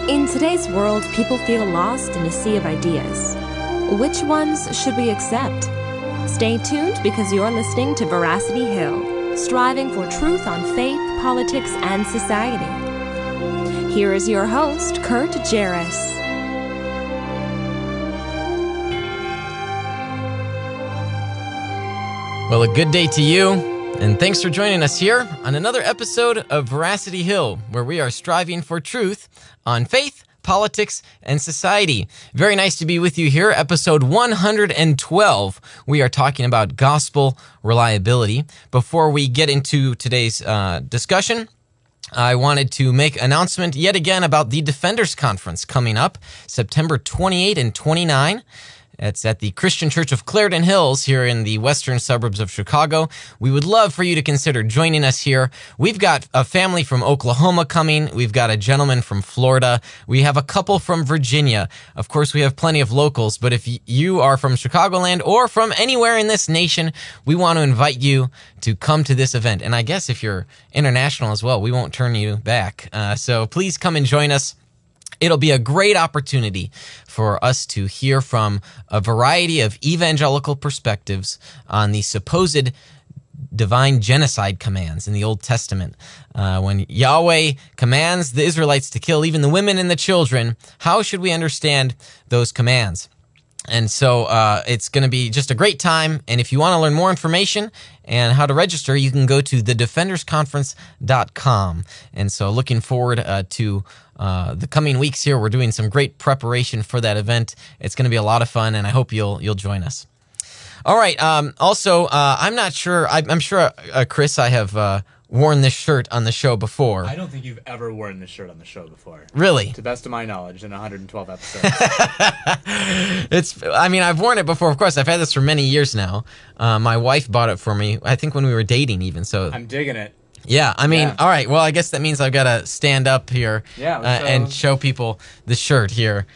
In today's world, people feel lost in a sea of ideas. Which ones should we accept? Stay tuned because you're listening to Veracity Hill, striving for truth on faith, politics, and society. Here is your host, Kurt Jarris. Well, a good day to you, and thanks for joining us here on another episode of Veracity Hill, where we are striving for truth on faith, politics, and society. Very nice to be with you here. Episode 112. We are talking about gospel reliability. Before we get into today's discussion, I wanted to make an announcement yet again about the Defenders Conference coming up September 28 and 29. It's at the Christian Church of Clarendon Hills here in the western suburbs of Chicago. We would love for you to consider joining us here. We've got a family from Oklahoma coming. We've got a gentleman from Florida. We have a couple from Virginia. Of course, we have plenty of locals, but if you are from Chicagoland or from anywhere in this nation, we want to invite you to come to this event. And I guess if you're international as well, we won't turn you back. So please come and join us. It'll be a great opportunity for us to hear from a variety of evangelical perspectives on the supposed divine genocide commands in the Old Testament. When Yahweh commands the Israelites to kill even the women and the children, how should we understand those commands? And so it's going to be just a great time. And if you want to learn more information and how to register, you can go to thedefendersconference.com. And so looking forward to the coming weeks here. We're doing some great preparation for that event. It's going to be a lot of fun, and I hope you'll join us. All right. Also, I'm not sure. I'm sure, Chris, I have worn this shirt on the show before. I don't think you've ever worn this shirt on the show before. Really? To the best of my knowledge, in 112 episodes. I've worn it before, of course. I've had this for many years now. My wife bought it for me, I think when we were dating even. So I'm digging it. Yeah, all right. Well, I guess that means I've got to stand up here and show people the shirt here.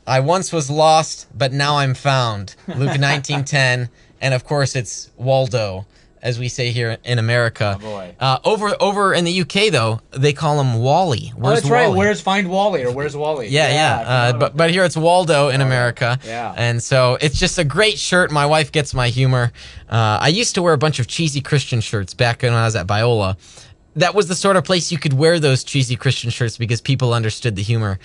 I once was lost, but now I'm found. Luke 19:10, and of course it's Waldo, as we say here in America. Oh boy. Over in the UK though, they call him Wally. That's right. Where's Find Wally or Where's Wally? Yeah. But here it's Waldo in America. Yeah. And so it's just a great shirt. My wife gets my humor. I used to wear a bunch of cheesy Christian shirts back when I was at Biola. That was the sort of place you could wear those cheesy Christian shirts because people understood the humor.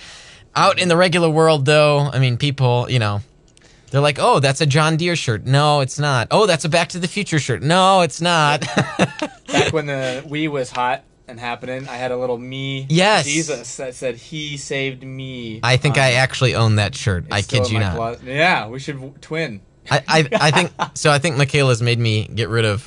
Out in the regular world though, I mean, people, they're like, oh, that's a John Deere shirt. No, it's not. Oh, that's a Back to the Future shirt. No, it's not. Back when the Wii was hot and happening, I had a little me Jesus that said, he saved me. I think I actually own that shirt. I kid you not. Yeah, we should twin. I think so. I think Michaela's made me get rid of.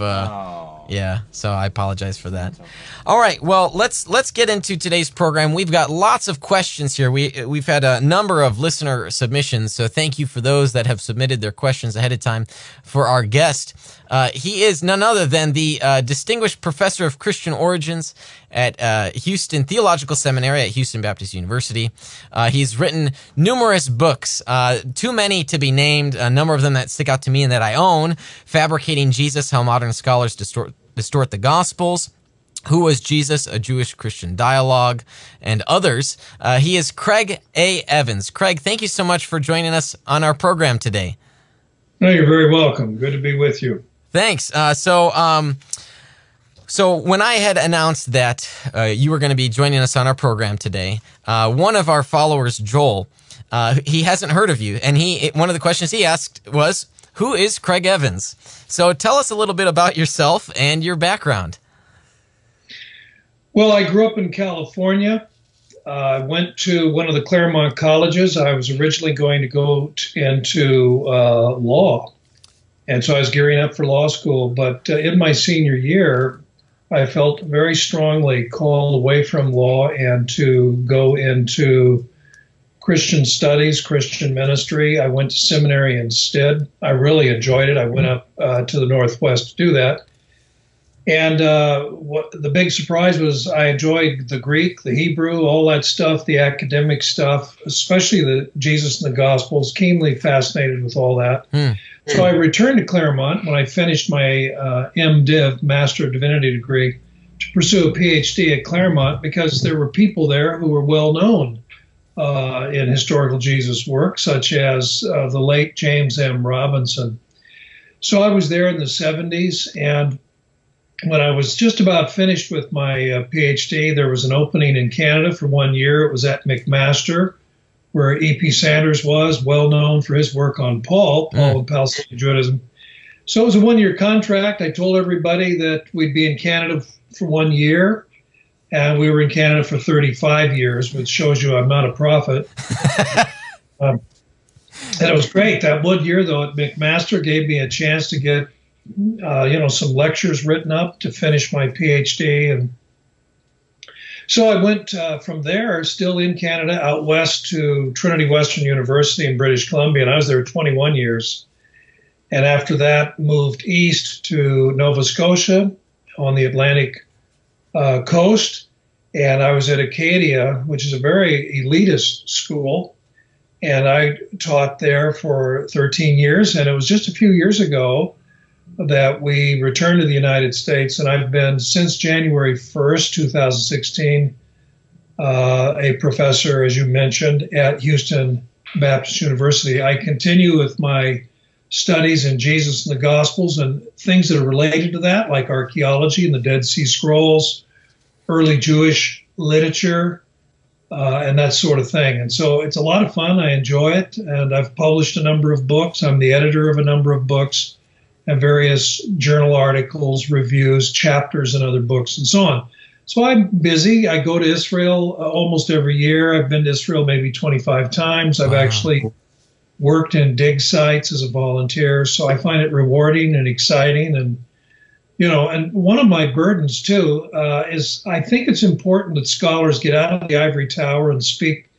Yeah, so I apologize for that. Okay. All right, well, let's get into today's program. We've got lots of questions here. We've had a number of listener submissions, so thank you for those that have submitted their questions ahead of time for our guest. He is none other than the Distinguished Professor of Christian Origins at Houston Theological Seminary at Houston Baptist University. He's written numerous books, too many to be named, a number of them that stick out to me and that I own: Fabricating Jesus, How Modern Scholars Distort the Gospels, Who Was Jesus? A Jewish Christian Dialogue, and others. He is Craig A. Evans. Craig, thank you so much for joining us on our program today. No, you're very welcome. Good to be with you. Thanks. So when I had announced that you were going to be joining us on our program today, one of our followers, Joel, he hasn't heard of you, and one of the questions he asked was, who is Craig Evans? So tell us a little bit about yourself and your background. Well, I grew up in California. I went to one of the Claremont colleges. I was originally going to go into law, and so I was gearing up for law school. But in my senior year, I felt very strongly called away from law and to go into Christian studies, Christian ministry. I went to seminary instead. I really enjoyed it. I went up to the Northwest to do that. And what the big surprise was, I enjoyed the Greek, the Hebrew, all that stuff, the academic stuff, especially the Jesus and the Gospels, keenly fascinated with all that. So I returned to Claremont when I finished my MDiv, Master of Divinity degree, to pursue a PhD at Claremont because there were people there who were well known in historical Jesus work, such as the late James M. Robinson. So I was there in the 70s, and when I was just about finished with my PhD, there was an opening in Canada for 1 year. It was at McMaster, where E.P. Sanders was, well known for his work on Paul and Palestinian Judaism. So it was a 1-year contract. I told everybody that we'd be in Canada for 1 year, and we were in Canada for 35 years, which shows you I'm not a prophet. And it was great. That 1 year, though, at McMaster gave me a chance to get, some lectures written up to finish my PhD. And so I went from there, still in Canada, out west to Trinity Western University in British Columbia, and I was there 21 years. And after that, moved east to Nova Scotia on the Atlantic coast, and I was at Acadia, which is a very elitist school, and I taught there for 13 years, and it was just a few years ago that we returned to the United States, and I've been, since January 1st, 2016, a professor, as you mentioned, at Houston Baptist University. I continue with my studies in Jesus and the Gospels and things that are related to that, like archaeology and the Dead Sea Scrolls, early Jewish literature, and that sort of thing. And so it's a lot of fun. I enjoy it, and I've published a number of books. I'm the editor of a number of books and various journal articles, reviews, chapters, and other books, and so on. So I'm busy. I go to Israel almost every year. I've been to Israel maybe 25 times. I've actually worked in dig sites as a volunteer, so I find it rewarding and exciting. And and one of my burdens too is I think it's important that scholars get out of the ivory tower and speak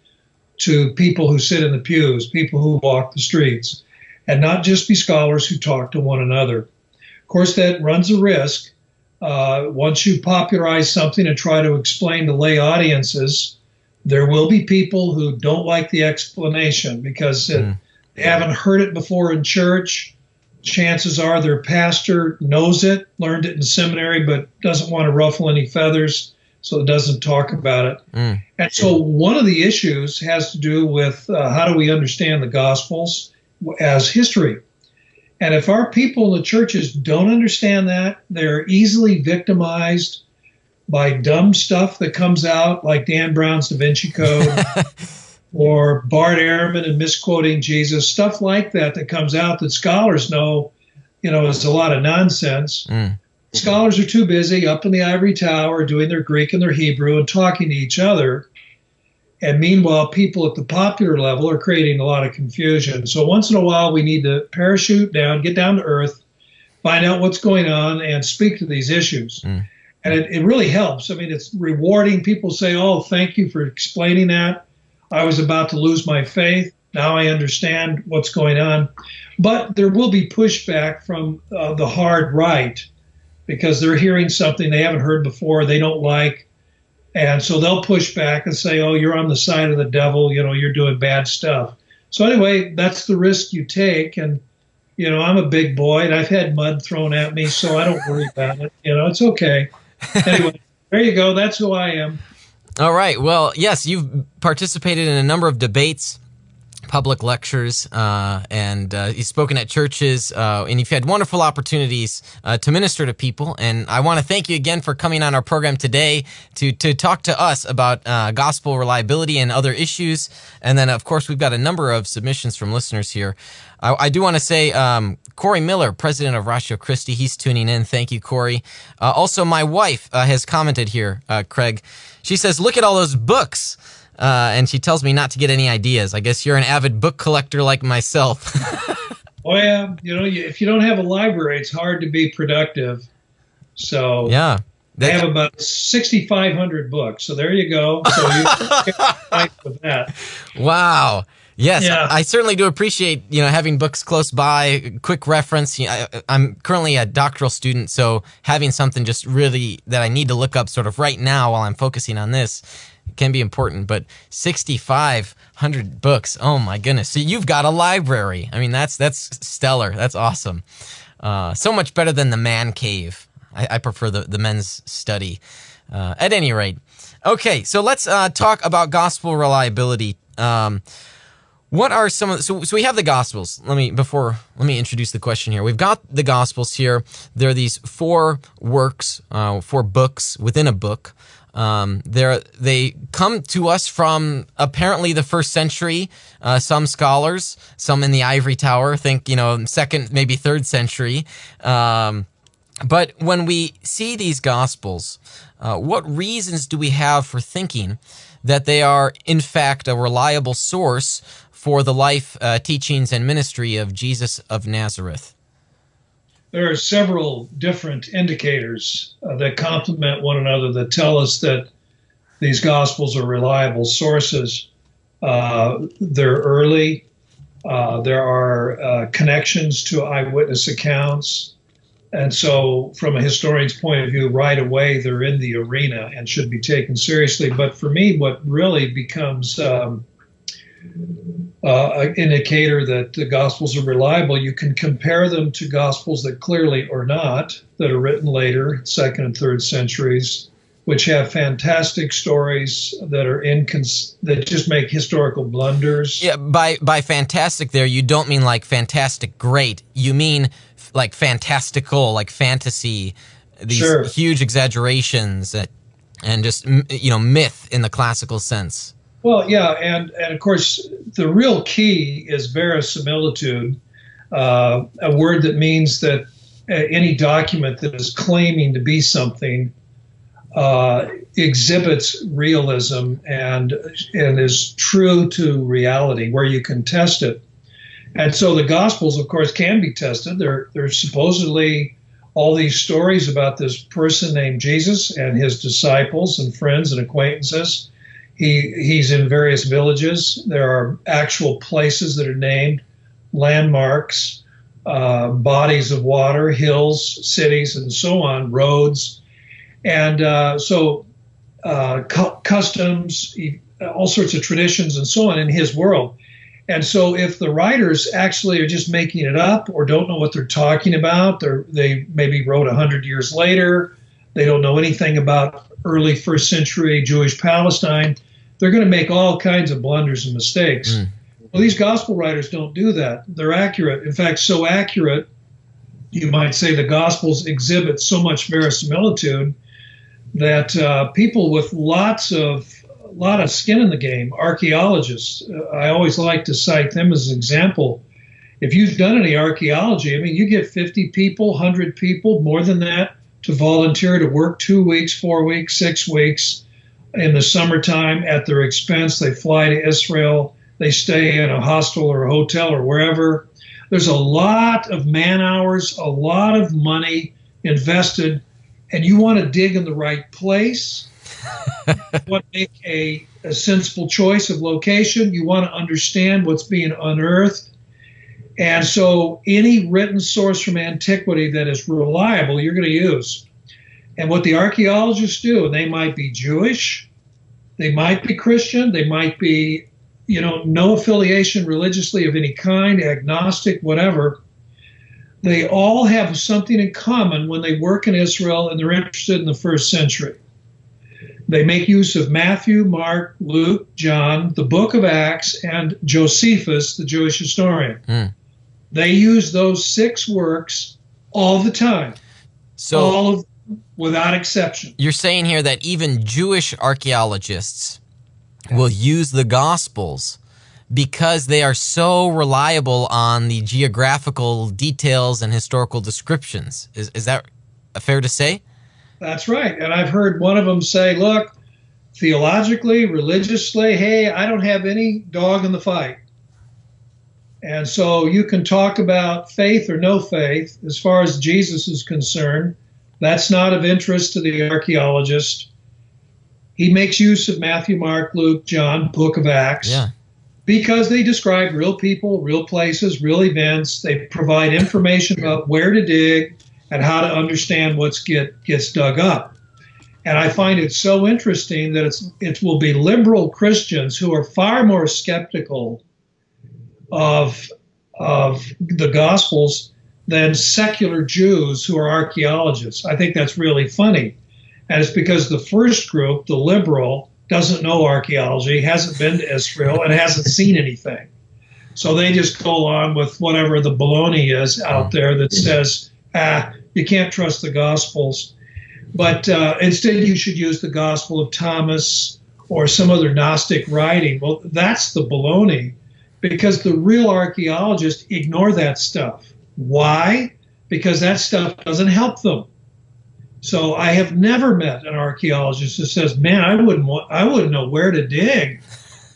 to people who sit in the pews, people who walk the streets, and not just be scholars who talk to one another. Of course, that runs a risk. Once you popularize something and try to explain to lay audiences, there will be people who don't like the explanation because they haven't heard it before in church. Chances are their pastor knows it, learned it in seminary, but doesn't want to ruffle any feathers, so doesn't talk about it. And so one of the issues has to do with how do we understand the Gospels as history. And if our people in the churches don't understand that, they're easily victimized by dumb stuff that comes out, like Dan Brown's Da Vinci Code, or Bart Ehrman and misquoting Jesus, stuff like that comes out that scholars know, is a lot of nonsense. Scholars are too busy up in the ivory tower doing their Greek and their Hebrew and talking to each other. And meanwhile, people at the popular level are creating a lot of confusion. So once in a while, we need to parachute down, get down to earth, find out what's going on, and speak to these issues. And it really helps. I mean, it's rewarding. People say, oh, thank you for explaining that. I was about to lose my faith. Now I understand what's going on. But there will be pushback from the hard right because they're hearing something they haven't heard before, they don't like. And so they'll push back and say, oh, you're on the side of the devil, you're doing bad stuff. So anyway, that's the risk you take. And, I'm a big boy and I've had mud thrown at me, so I don't worry about it. It's okay. Anyway, there you go. That's who I am. All right. Well, yes, you've participated in a number of debates, public lectures, and you've spoken at churches, and you've had wonderful opportunities to minister to people. And I want to thank you again for coming on our program today to talk to us about gospel reliability and other issues. And then, of course, we've got a number of submissions from listeners here. I do want to say Corey Miller, president of Ratio Christi, he's tuning in. Thank you, Corey. Also, my wife has commented here, Craig. She says, look at all those books. And she tells me not to get any ideas. I guess you're an avid book collector like myself. Oh, yeah. If you don't have a library, it's hard to be productive. So yeah, I have about 6,500 books. So there you go. So you can fight with that. Wow. Yes, yeah. I certainly do appreciate, having books close by, quick reference. I'm currently a doctoral student, so having something just really that I need to look up sort of right now while I'm focusing on this can be important. But 6,500 books, oh my goodness. So you've got a library. I mean, that's stellar. That's awesome. So much better than the man cave. I prefer the men's study. At any rate. Okay, so let's talk about gospel reliability. What are some of so we have the Gospels. Let me introduce the question here. We've got the Gospels here. There are these 4 works, 4 books within a book. They come to us from apparently the 1st century. Some scholars, some in the ivory tower, think 2nd, maybe 3rd century. But when we see these Gospels, what reasons do we have for thinking that they are in fact a reliable source for the life, teachings, and ministry of Jesus of Nazareth? There are several different indicators that complement one another that tell us that these Gospels are reliable sources. They're early. There are connections to eyewitness accounts. And so from a historian's point of view, right away, they're in the arena and should be taken seriously. But for me, what really becomes an indicator that the Gospels are reliable, you can compare them to Gospels that clearly are not, that are written later, 2nd and 3rd centuries, which have fantastic stories that are that just make historical blunders. Yeah, by fantastic there, you don't mean like fantastic great. You mean like fantastical, like fantasy, these huge exaggerations and just myth in the classical sense. Well, yeah, and of course, the real key is verisimilitude, a word that means that any document that is claiming to be something exhibits realism and is true to reality, where you can test it. And so the Gospels, of course, can be tested. There's supposedly all these stories about this person named Jesus and his disciples and friends and acquaintances. He's in various villages. There are actual places that are named, landmarks, bodies of water, hills, cities, and so on, roads. And customs, all sorts of traditions and so on in his world. And so if the writers actually are just making it up or don't know what they're talking about, they maybe wrote 100 years later, they don't know anything about early 1st century Jewish Palestine, they're going to make all kinds of blunders and mistakes. Well, these gospel writers don't do that. They're accurate. In fact, so accurate, you might say the Gospels exhibit so much verisimilitude that people with a lot of skin in the game, archaeologists, I always like to cite them as an example. If you've done any archaeology, I mean, you get 50 people, 100 people, more than that, to volunteer to work 2 weeks, 4 weeks, 6 weeks in the summertime at their expense. They fly to Israel. They stay in a hostel or a hotel or wherever. There's a lot of man hours, a lot of money invested, and you want to dig in the right place. You want to make a sensible choice of location. You want to understand what's being unearthed. And so any written source from antiquity that is reliable, you're going to use. And what the archaeologists do, and they might be Jewish, they might be Christian, they might be, no affiliation religiously of any kind, agnostic, whatever. They all have something in common when they work in Israel and they're interested in the 1st century. They make use of Matthew, Mark, Luke, John, the book of Acts, and Josephus, the Jewish historian. They use those 6 works all the time, all of them, without exception. You're saying here that even Jewish archaeologists will use the Gospels because they are so reliable on the geographical details and historical descriptions. Is that fair to say? That's right. And I've heard one of them say, look, theologically, religiously, hey, I don't have any dog in the fight. And so you can talk about faith or no faith. As far as Jesus is concerned, that's not of interest to the archaeologist. He makes use of Matthew, Mark, Luke, John, Book of Acts, because they describe real people, real places, real events. They provide information about where to dig and how to understand what gets dug up. And I find it so interesting that it will be liberal Christians who are far more skeptical of the Gospels than secular Jews who are archaeologists. I think that's really funny. And it's because the first group, the liberal, doesn't know archaeology, hasn't been to Israel, and hasn't seen anything. So they just go along with whatever the baloney is out there that says, you can't trust the Gospels. But instead, you should use the Gospel of Thomas or some other Gnostic writing. Well, that's the baloney, because the real archaeologists ignore that stuff. Why? Because that stuff doesn't help them. So I have never met an archaeologist who says, man, I wouldn't know where to dig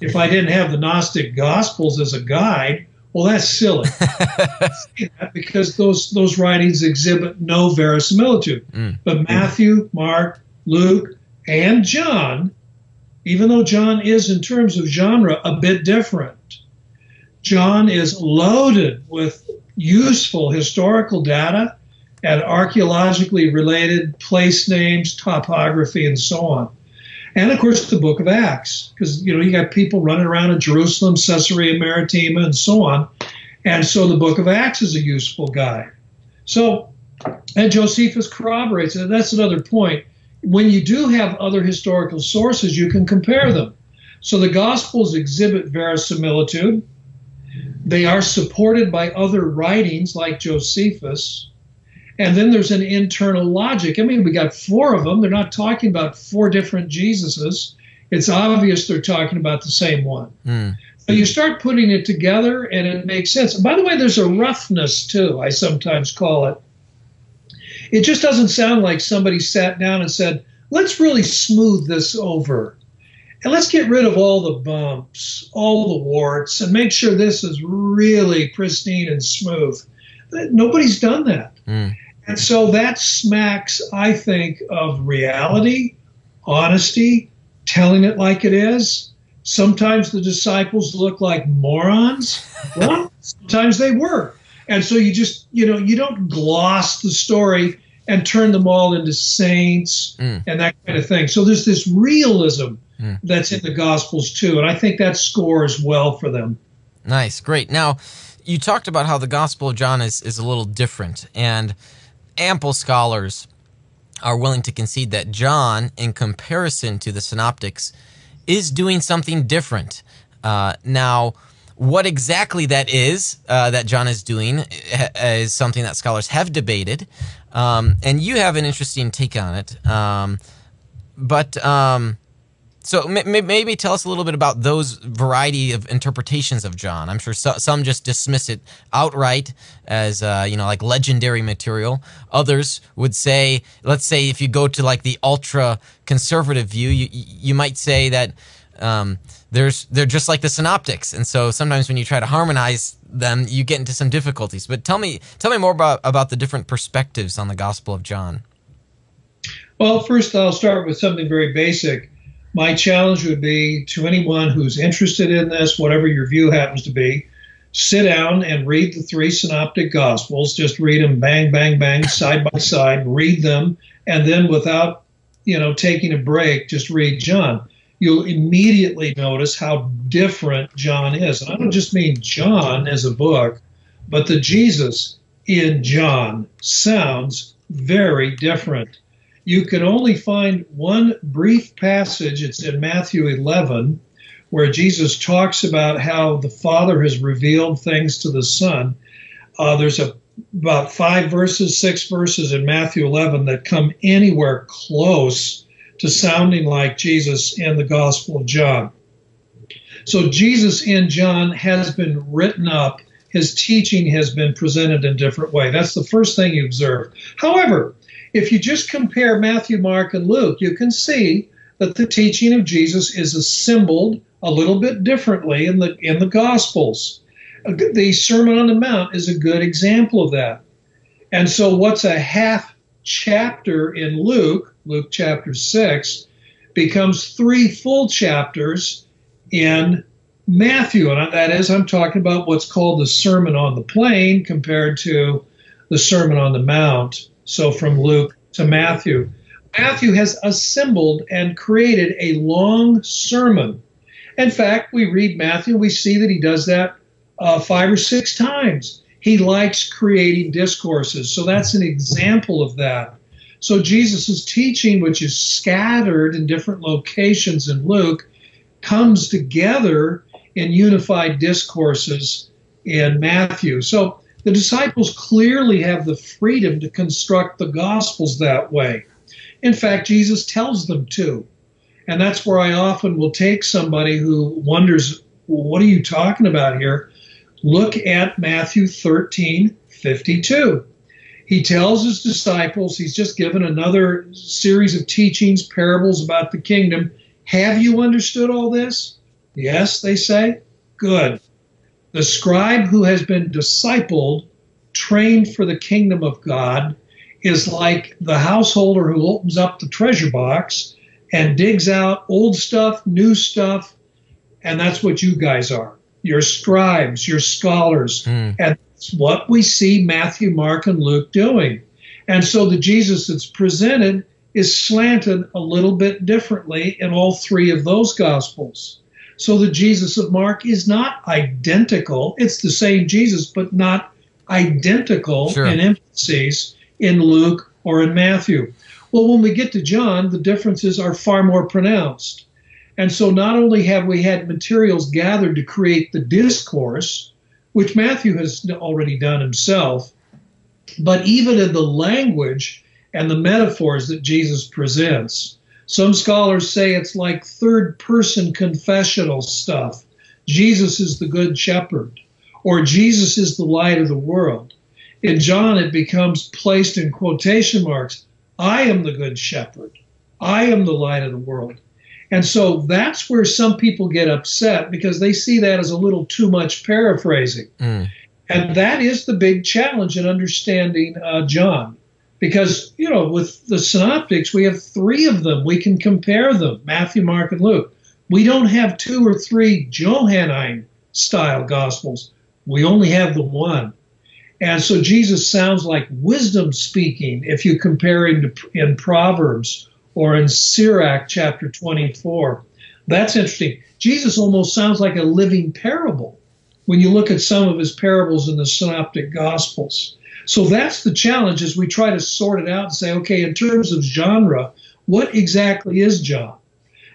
if I didn't have the Gnostic Gospels as a guide. Well, that's silly. Because those writings exhibit no verisimilitude. But Matthew, Mark, Luke, and John, even though John is in terms of genre a bit different, John is loaded with useful historical data and archaeologically related place names, topography, and so on. And of course, the book of Acts, because you got people running around in Jerusalem, Caesarea Maritima, and so on. And so the book of Acts is a useful guide. So, and Josephus corroborates it. That's another point. When you do have other historical sources, you can compare them. So the Gospels exhibit verisimilitude. They are supported by other writings like Josephus. And then there's an internal logic. I mean, we got 4 of them. They're not talking about 4 different Jesuses. It's obvious they're talking about the same one. So you start putting it together, and it makes sense. And by the way, there's a roughness, too, I sometimes call it. It just doesn't sound like somebody sat down and said, let's really smooth this over. And let's get rid of all the bumps, all the warts, and make sure this is really pristine and smooth. Nobody's done that. And so that smacks, I think, of reality, honesty, telling it like it is. Sometimes the disciples look like morons. Well, sometimes they were. And so you just, you don't gloss the story and turn them all into saints and that kind of thing. So there's this realism that's in the Gospels too. And I think that scores well for them. Nice. Great. Now, you talked about how the Gospel of John is a little different, and ample scholars are willing to concede that John, in comparison to the Synoptics, is doing something different. Now, what exactly that is that John is doing is something that scholars have debated, and you have an interesting take on it. So maybe tell us a little bit about those variety of interpretations of John. I'm sure some just dismiss it outright as, like legendary material. Others would say, let's say if you go to like the ultra-conservative view, you might say that they're just like the Synoptics. And so sometimes when you try to harmonize them, you get into some difficulties. But tell me more about the different perspectives on the Gospel of John. Well, first I'll start with something very basic. My challenge would be to anyone who's interested in this, whatever your view happens to be, sit down and read the 3 synoptic gospels. Just read them bang, bang, bang, side by side, read them, and then without, taking a break, just read John. You'll immediately notice how different John is. And I don't just mean John as a book, but the Jesus in John sounds very different. You can only find one brief passage, it's in Matthew 11, where Jesus talks about how the Father has revealed things to the Son. There's about 5 verses, 6 verses in Matthew 11 that come anywhere close to sounding like Jesus in the Gospel of John. So Jesus in John has been written up. His teaching has been presented in a different way. That's the first thing you observe. However, if you just compare Matthew, Mark, and Luke, you can see that the teaching of Jesus is assembled a little bit differently in the Gospels. The Sermon on the Mount is a good example of that. And so what's a half chapter in Luke chapter 6, becomes 3 full chapters in Matthew. And that is, I'm talking about what's called the Sermon on the Plain compared to the Sermon on the Mount. So from Luke to Matthew. Matthew has assembled and created a long sermon. In fact, we read Matthew, we see that he does that 5 or 6 times. He likes creating discourses. So that's an example of that. So Jesus' teaching, which is scattered in different locations in Luke, comes together in unified discourses in Matthew. So the disciples clearly have the freedom to construct the Gospels that way. In fact, Jesus tells them to. And that's where I often will take somebody who wonders, well, what are you talking about here? Look at Matthew 13:52. He tells his disciples, he's just given another series of teachings, parables about the kingdom. Have you understood all this? Yes, they say. Good. The scribe who has been discipled, trained for the kingdom of God, is like the householder who opens up the treasure box and digs out old stuff, new stuff, and that's what you guys are. You're scribes, you're scholars, and that's what we see Matthew, Mark, and Luke doing. And so the Jesus that's presented is slanted a little bit differently in all three of those Gospels. So the Jesus of Mark is not identical. It's the same Jesus, but not identical in emphases in Luke or in Matthew. Well, when we get to John, the differences are far more pronounced. And so not only have we had materials gathered to create the discourse, which Matthew has already done himself, but even in the language and the metaphors that Jesus presents. Some scholars say it's like third-person confessional stuff. Jesus is the good shepherd, or Jesus is the light of the world. In John, it becomes placed in quotation marks. I am the good shepherd. I am the light of the world. And so that's where some people get upset because they see that as a little too much paraphrasing. And that is the big challenge in understanding John. Because, you know, with the synoptics, we have three of them. We can compare them, Matthew, Mark, and Luke. We don't have two or three Johannine-style Gospels. We only have the one. And so Jesus sounds like wisdom speaking if you compare him to in Proverbs or in Sirach chapter 24. That's interesting. Jesus almost sounds like a living parable when you look at some of his parables in the synoptic Gospels. So that's the challenge as we try to sort it out and say, okay, in terms of genre, what exactly is John?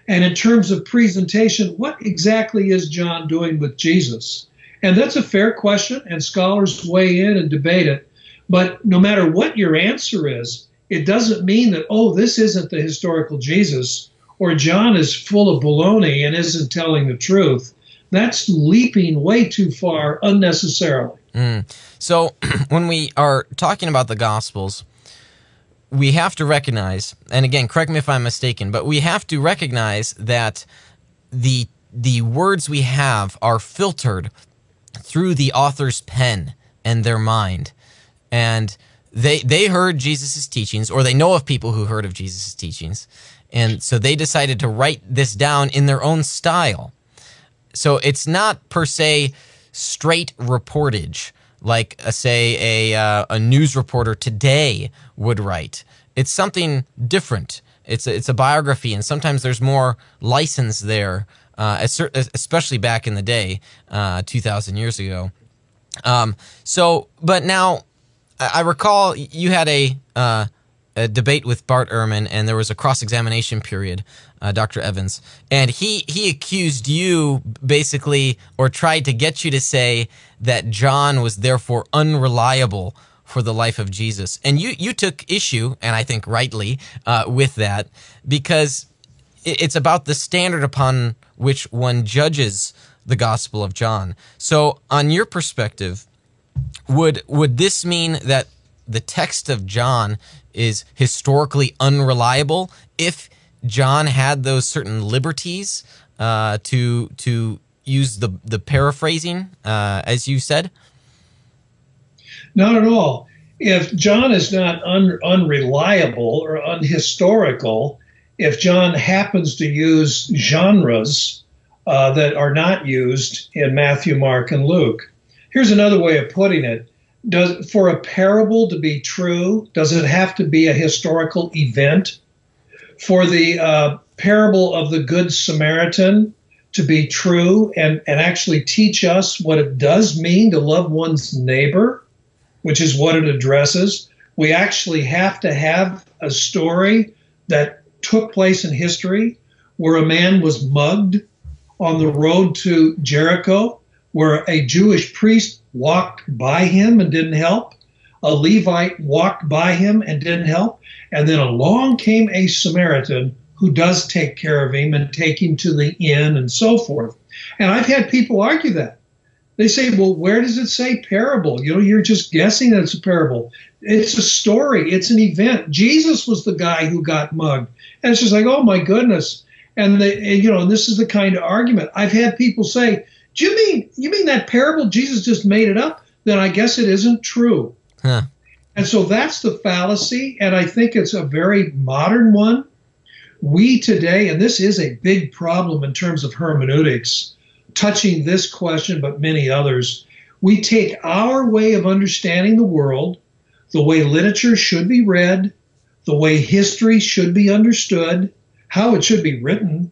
And in terms of presentation, what exactly is John doing with Jesus? And that's a fair question, and scholars weigh in and debate it. But no matter what your answer is, it doesn't mean that, oh, this isn't the historical Jesus, or John is full of baloney and isn't telling the truth. That's leaping way too far unnecessarily. So when we are talking about the Gospels, we have to recognize, and again, correct me if I'm mistaken, but we have to recognize that the words we have are filtered through the author's pen and their mind. And they heard Jesus' teachings, or they know of people who heard of Jesus' teachings, and so they decided to write this down in their own style. So it's not per se straight reportage like, say, a news reporter today would write. It's something different. It's a biography, and sometimes there's more license there, especially back in the day, 2,000 years ago. But now, I recall you had a debate with Bart Ehrman, and there was a cross-examination period, Dr. Evans, and he accused you basically, or tried to get you to say that John was therefore unreliable for the life of Jesus. And you took issue, and I think rightly, with that, because it's about the standard upon which one judges the Gospel of John. So on your perspective, would this mean that the text of John is historically unreliable if John had those certain liberties to use the paraphrasing, as you said? Not at all. If John is not unreliable or unhistorical, if John happens to use genres that are not used in Matthew, Mark, and Luke. Here's another way of putting it. For a parable to be true, does it have to be a historical event? For the parable of the Good Samaritan to be true and actually teach us what it does mean to love one's neighbor, which is what it addresses, We actually have to have a story that took place in history where a man was mugged on the road to Jericho, where a Jewish priest walked by him and didn't help, a Levite walked by him and didn't help, and then along came a Samaritan who does take care of him and take him to the inn and so forth. And I've had people argue that. They say, well, where does it say parable? You know, you're just guessing that it's a parable. It's a story. It's an event. Jesus was the guy who got mugged. And it's just like, oh, my goodness. And this is the kind of argument. I've had people say, do you mean that parable, Jesus just made it up? Then I guess it isn't true. Huh. And so that's the fallacy, and I think it's a very modern one. We today, and this is a big problem in terms of hermeneutics, touching this question, but many others, we take our way of understanding the world, the way literature should be read, the way history should be understood, how it should be written,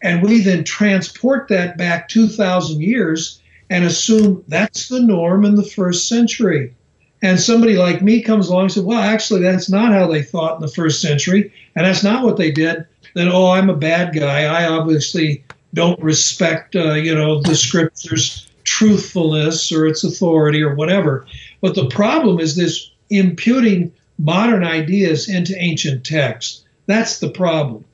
and we then transport that back 2,000 years and assume that's the norm in the first century. And somebody like me comes along and says, well, actually, that's not how they thought in the first century, and that's not what they did. Then, oh, I'm a bad guy. I obviously don't respect, the scripture's truthfulness or its authority or whatever. But the problem is this imputing modern ideas into ancient texts. That's the problem.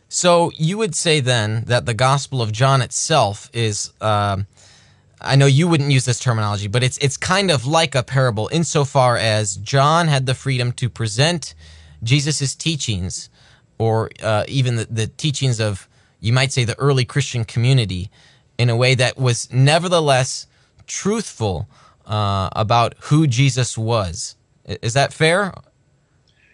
So you would say then that the Gospel of John itself is, I know you wouldn't use this terminology, but it's kind of like a parable insofar as John had the freedom to present Jesus' teachings, or even the teachings of, you might say, the early Christian community, in a way that was nevertheless truthful about who Jesus was. Is that fair?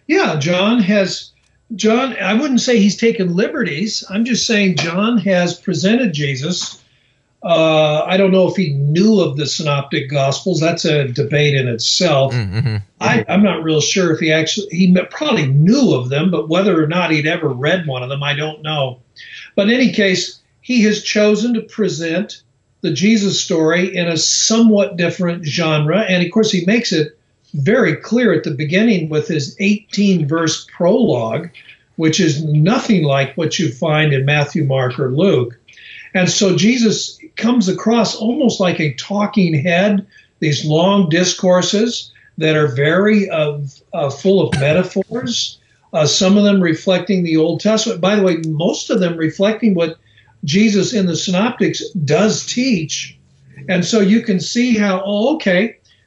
Yeah, John, I wouldn't say he's taken liberties. I'm just saying John has presented Jesus. I don't know if he knew of the synoptic gospels. That's a debate in itself. Mm-hmm. I'm not real sure if he probably knew of them, but whether or not he'd ever read one of them, I don't know. But in any case, he has chosen to present the Jesus story in a somewhat different genre. And of course, he makes it very clear at the beginning with his 18-verse prologue, which is nothing like what you find in Matthew, Mark, or Luke. And so Jesus comes across almost like a talking head, these long discourses that are very full of metaphors, some of them reflecting the Old Testament. By the way, most of them reflecting what Jesus in the Synoptics does teach. And so you can see how,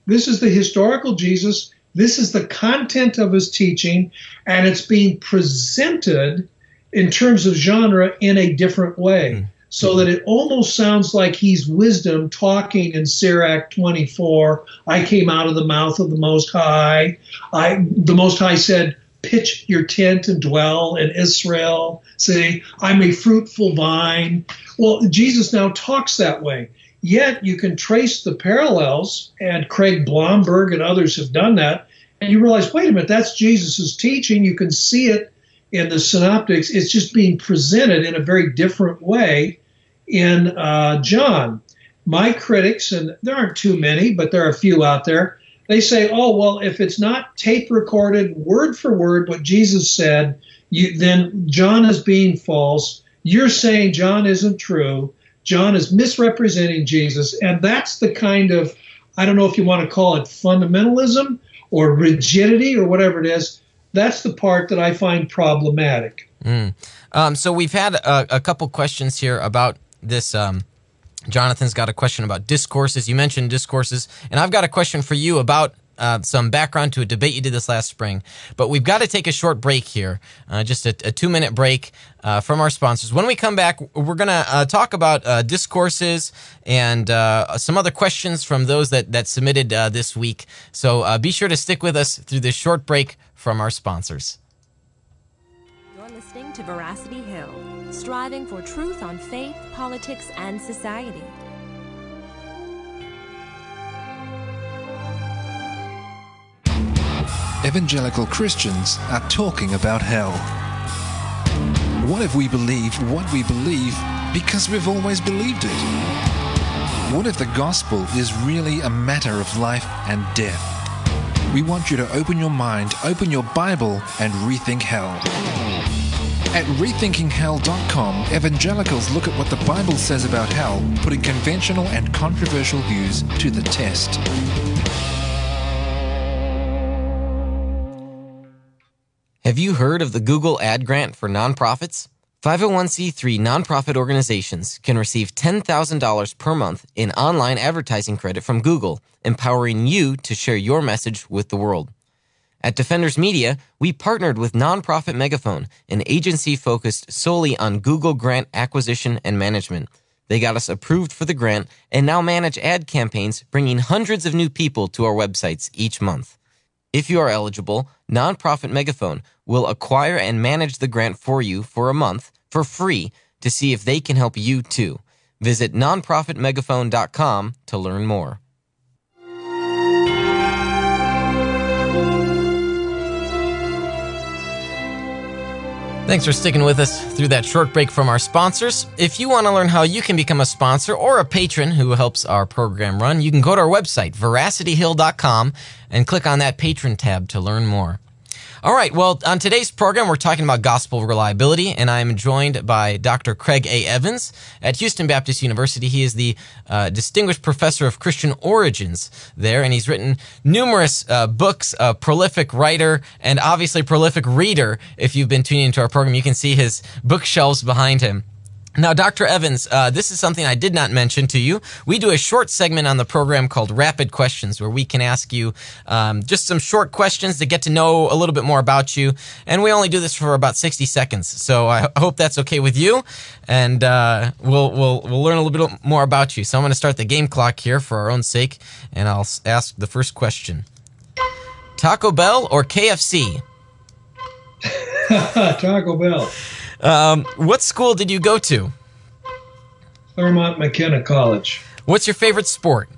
this is the historical Jesus, this is the content of his teaching, and it's being presented in terms of genre in a different way. So that it almost sounds like he's wisdom talking in Sirach 24. I came out of the mouth of the Most High. The Most High said, pitch your tent and dwell in Israel. Say, I'm a fruitful vine. Well, Jesus now talks that way. Yet you can trace the parallels, and Craig Blomberg and others have done that, and you realize, wait a minute, that's Jesus' teaching. You can see it in the Synoptics. It's just being presented in a very different way in John. My critics, and there aren't too many, but there are a few out there, they say, oh, well, if it's not tape recorded word for word what Jesus said, then John is being false. You're saying John isn't true. John is misrepresenting Jesus. And that's the kind of, I don't know if you want to call it fundamentalism or rigidity or whatever it is. That's the part that I find problematic. So we've had a couple questions here about this. Jonathan's got a question about discourses. You mentioned discourses, and I've got a question for you about some background to a debate you did this last spring. But we've got to take a short break here, just a 2-minute break from our sponsors. When we come back, we're going to talk about discourses and some other questions from those that submitted this week. So be sure to stick with us through this short break from our sponsors. You're listening to Veracity Hill, striving for truth on faith, politics, and society. Evangelical Christians are talking about hell. What if we believe what we believe because we've always believed it? What if the gospel is really a matter of life and death? We want you to open your mind, open your Bible, and rethink hell. At rethinkinghell.com, evangelicals look at what the Bible says about hell, putting conventional and controversial views to the test. Have you heard of the Google Ad Grant for nonprofits? 501c3 nonprofit organizations can receive $10,000 per month in online advertising credit from Google, empowering you to share your message with the world. At Defenders Media, we partnered with Nonprofit Megaphone, an agency focused solely on Google grant acquisition and management. They got us approved for the grant and now manage ad campaigns, bringing hundreds of new people to our websites each month. If you are eligible, Nonprofit Megaphone will acquire and manage the grant for you for a month for free to see if they can help you too. Visit nonprofitmegaphone.com to learn more. Thanks for sticking with us through that short break from our sponsors. If you want to learn how you can become a sponsor or a patron who helps our program run, you can go to our website, veracityhill.com, and click on that patron tab to learn more. All right, well, on today's program, we're talking about gospel reliability, and I'm joined by Dr. Craig A. Evans at Houston Baptist University. He is the Distinguished Professor of Christian Origins there, and he's written numerous books, a prolific writer, and obviously prolific reader. If you've been tuning into our program, you can see his bookshelves behind him. Now, Dr. Evans, this is something I did not mention to you. We do a short segment on the program called Rapid Questions, where we can ask you just some short questions to get to know a little bit more about you. And we only do this for about 60 seconds. So I hope that's okay with you. And we'll learn a little bit more about you. So I'm going to start the game clock here for our own sake, and I'll ask the first question. Taco Bell or KFC? Taco Bell. What school did you go to? Claremont McKenna College. What's your favorite sport?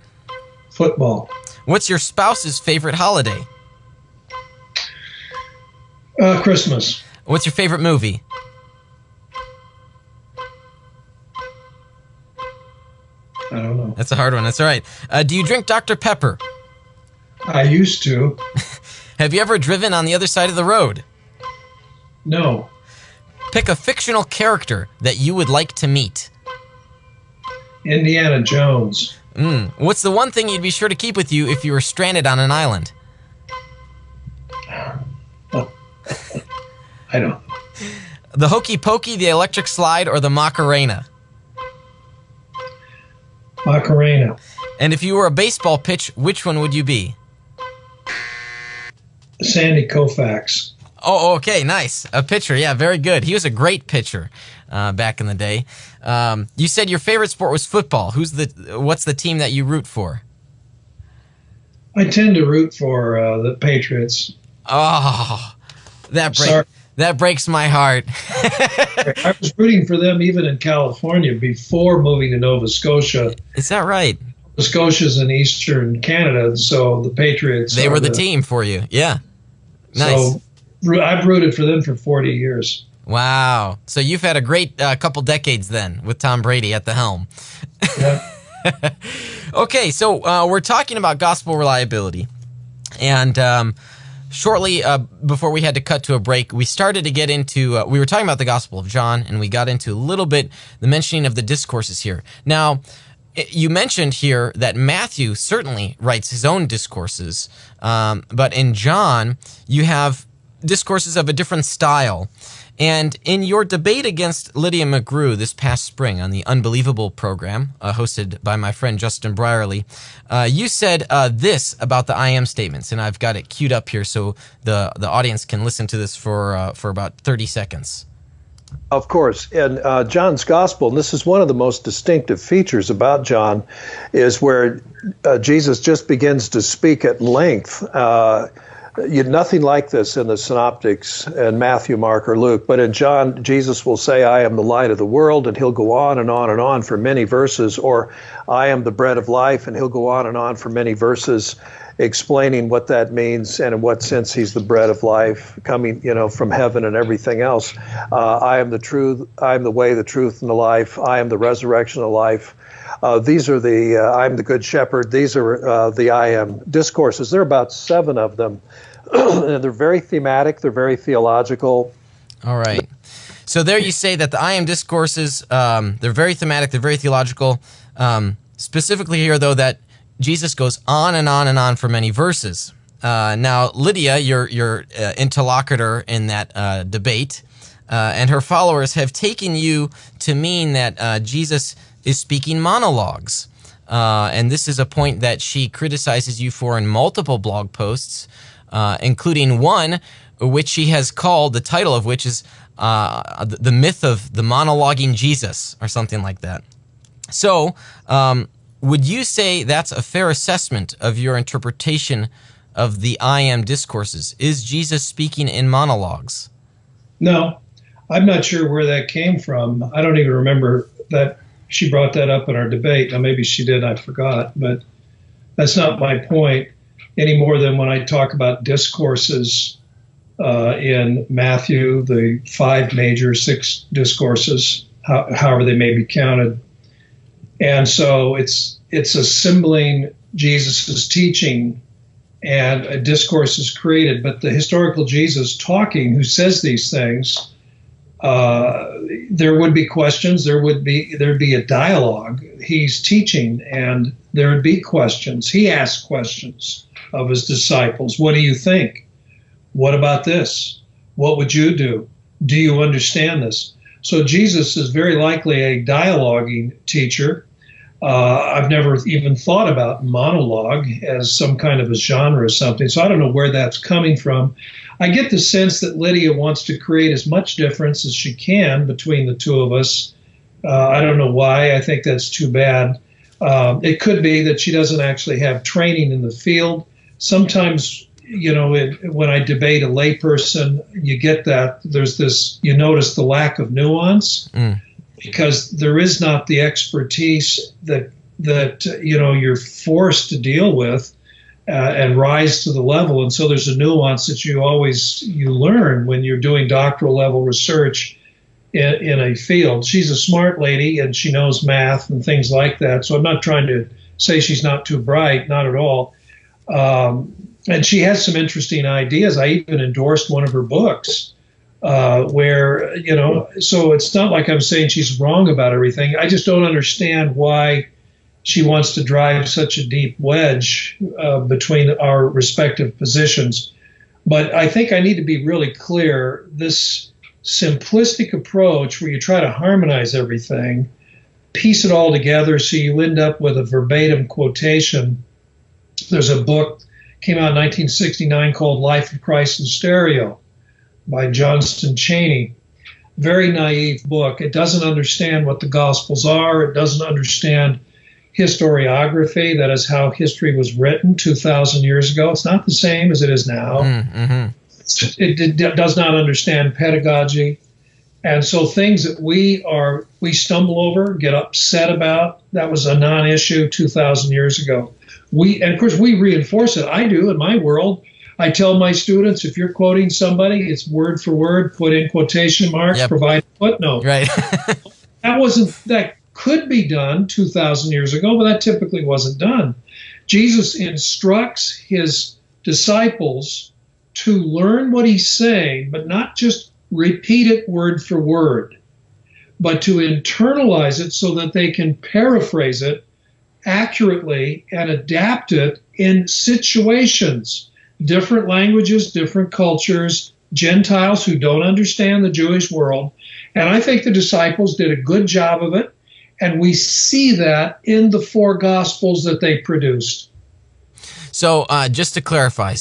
Football. What's your spouse's favorite holiday? Christmas. What's your favorite movie? I don't know. That's a hard one. That's all right. Do you drink Dr. Pepper? I used to. Have you ever driven on the other side of the road? No. Pick a fictional character that you would like to meet. Indiana Jones. What's the one thing you'd be sure to keep with you if you were stranded on an island? I don't know. The Hokey Pokey, the Electric Slide, or the Macarena? Macarena. And if you were a baseball pitch, which one would you be? Sandy Koufax. Oh, okay, nice. A pitcher, yeah, very good. He was a great pitcher back in the day. You said your favorite sport was football. What's the team that you root for? I tend to root for the Patriots. Oh, that breaks my heart. I was rooting for them even in California before moving to Nova Scotia. Is that right? Nova Scotia's in eastern Canada, so the Patriots. They were the team for you, yeah. Nice. So, I've rooted for them for 40 years. Wow. So you've had a great couple decades then with Tom Brady at the helm. Yeah. Okay, so we're talking about gospel reliability. And shortly before we had to cut to a break, we started to get into, we were talking about the Gospel of John, and we got into a little bit the mentioning of the discourses here. Now, you mentioned here that Matthew certainly writes his own discourses, but in John, you have discourses of a different style. And in your debate against Lydia McGrew this past spring on the Unbelievable program, hosted by my friend Justin Brierly, you said this about the I am statements, and I've got it queued up here so the audience can listen to this for about 30 seconds. Of course. In John's Gospel, and this is one of the most distinctive features about John, is where Jesus just begins to speak at length. Nothing like this in the Synoptics and Matthew, Mark, or Luke. But in John, Jesus will say, I am the light of the world, and he'll go on and on and on for many verses. Or, I am the bread of life, and he'll go on and on for many verses explaining what that means and in what sense he's the bread of life coming, from heaven and everything else. I am the truth. I am the way, the truth, and the life. I am the resurrection of life. these are the I'm the Good Shepherd. These are the I Am discourses. There are about 7 of them. And they're very thematic. They're very theological. All right. So there you say that the I Am discourses, they're very thematic, they're very theological. Specifically here, though, that Jesus goes on and on and on for many verses. Now, Lydia, your interlocutor in that debate, and her followers have taken you to mean that Jesus is speaking monologues. And this is a point that she criticizes you for in multiple blog posts, including one which she has called, the title of which is The Myth of the Monologuing Jesus, or something like that. So, would you say that's a fair assessment of your interpretation of the I Am discourses? Is Jesus speaking in monologues? No, I'm not sure where that came from. I don't even remember that she brought that up in our debate. Now, maybe she did, I forgot, but that's not my point any more than when I talk about discourses in Matthew, the 5 major 6 discourses, however they may be counted. And so it's assembling Jesus' teaching, and a discourse is created. But the historical Jesus talking, who says these things, there would be questions. There'd be a dialogue. He's teaching, and there would be questions. He asked questions of his disciples. What do you think? What about this? What would you do? Do you understand this? So Jesus is very likely a dialoguing teacher. I've never even thought about monologue as some kind of a genre or something, so I don't know where that's coming from. I get the sense that Lydia wants to create as much difference as she can between the two of us. I don't know why. I think that's too bad. It could be that she doesn't actually have training in the field. Sometimes, when I debate a layperson, you get that you notice the lack of nuance. Because there is not the expertise that you're forced to deal with and rise to the level. And so there's a nuance that you learn when you're doing doctoral level research in a field. She's a smart lady and she knows math and things like that. So I'm not trying to say she's not too bright, not at all. And she has some interesting ideas. I even endorsed one of her books. So it's not like I'm saying she's wrong about everything. I just don't understand why she wants to drive such a deep wedge between our respective positions. But I think I need to be really clear. This simplistic approach where you try to harmonize everything, piece it all together so you end up with a verbatim quotation. There's a book came out in 1969 called Life of Christ in Stereo by Johnston Cheney. Very naive book. It doesn't understand what the Gospels are. It doesn't understand historiography. That is how history was written 2,000 years ago. It's not the same as it is now. Mm-hmm. It does not understand pedagogy. And so things that we stumble over, get upset about, that was a non-issue 2,000 years ago. And of course, we reinforce it. I do in my world. I tell my students, if you're quoting somebody, it's word for word, put in quotation marks, provide a footnote. Right. That could be done 2,000 years ago, but that typically wasn't done. Jesus instructs his disciples to learn what he's saying, but not just repeat it word for word, but to internalize it so that they can paraphrase it accurately and adapt it in situations. Different languages, different cultures, Gentiles who don't understand the Jewish world. And I think the disciples did a good job of it. And we see that in the 4 Gospels that they produced. So just to clarify,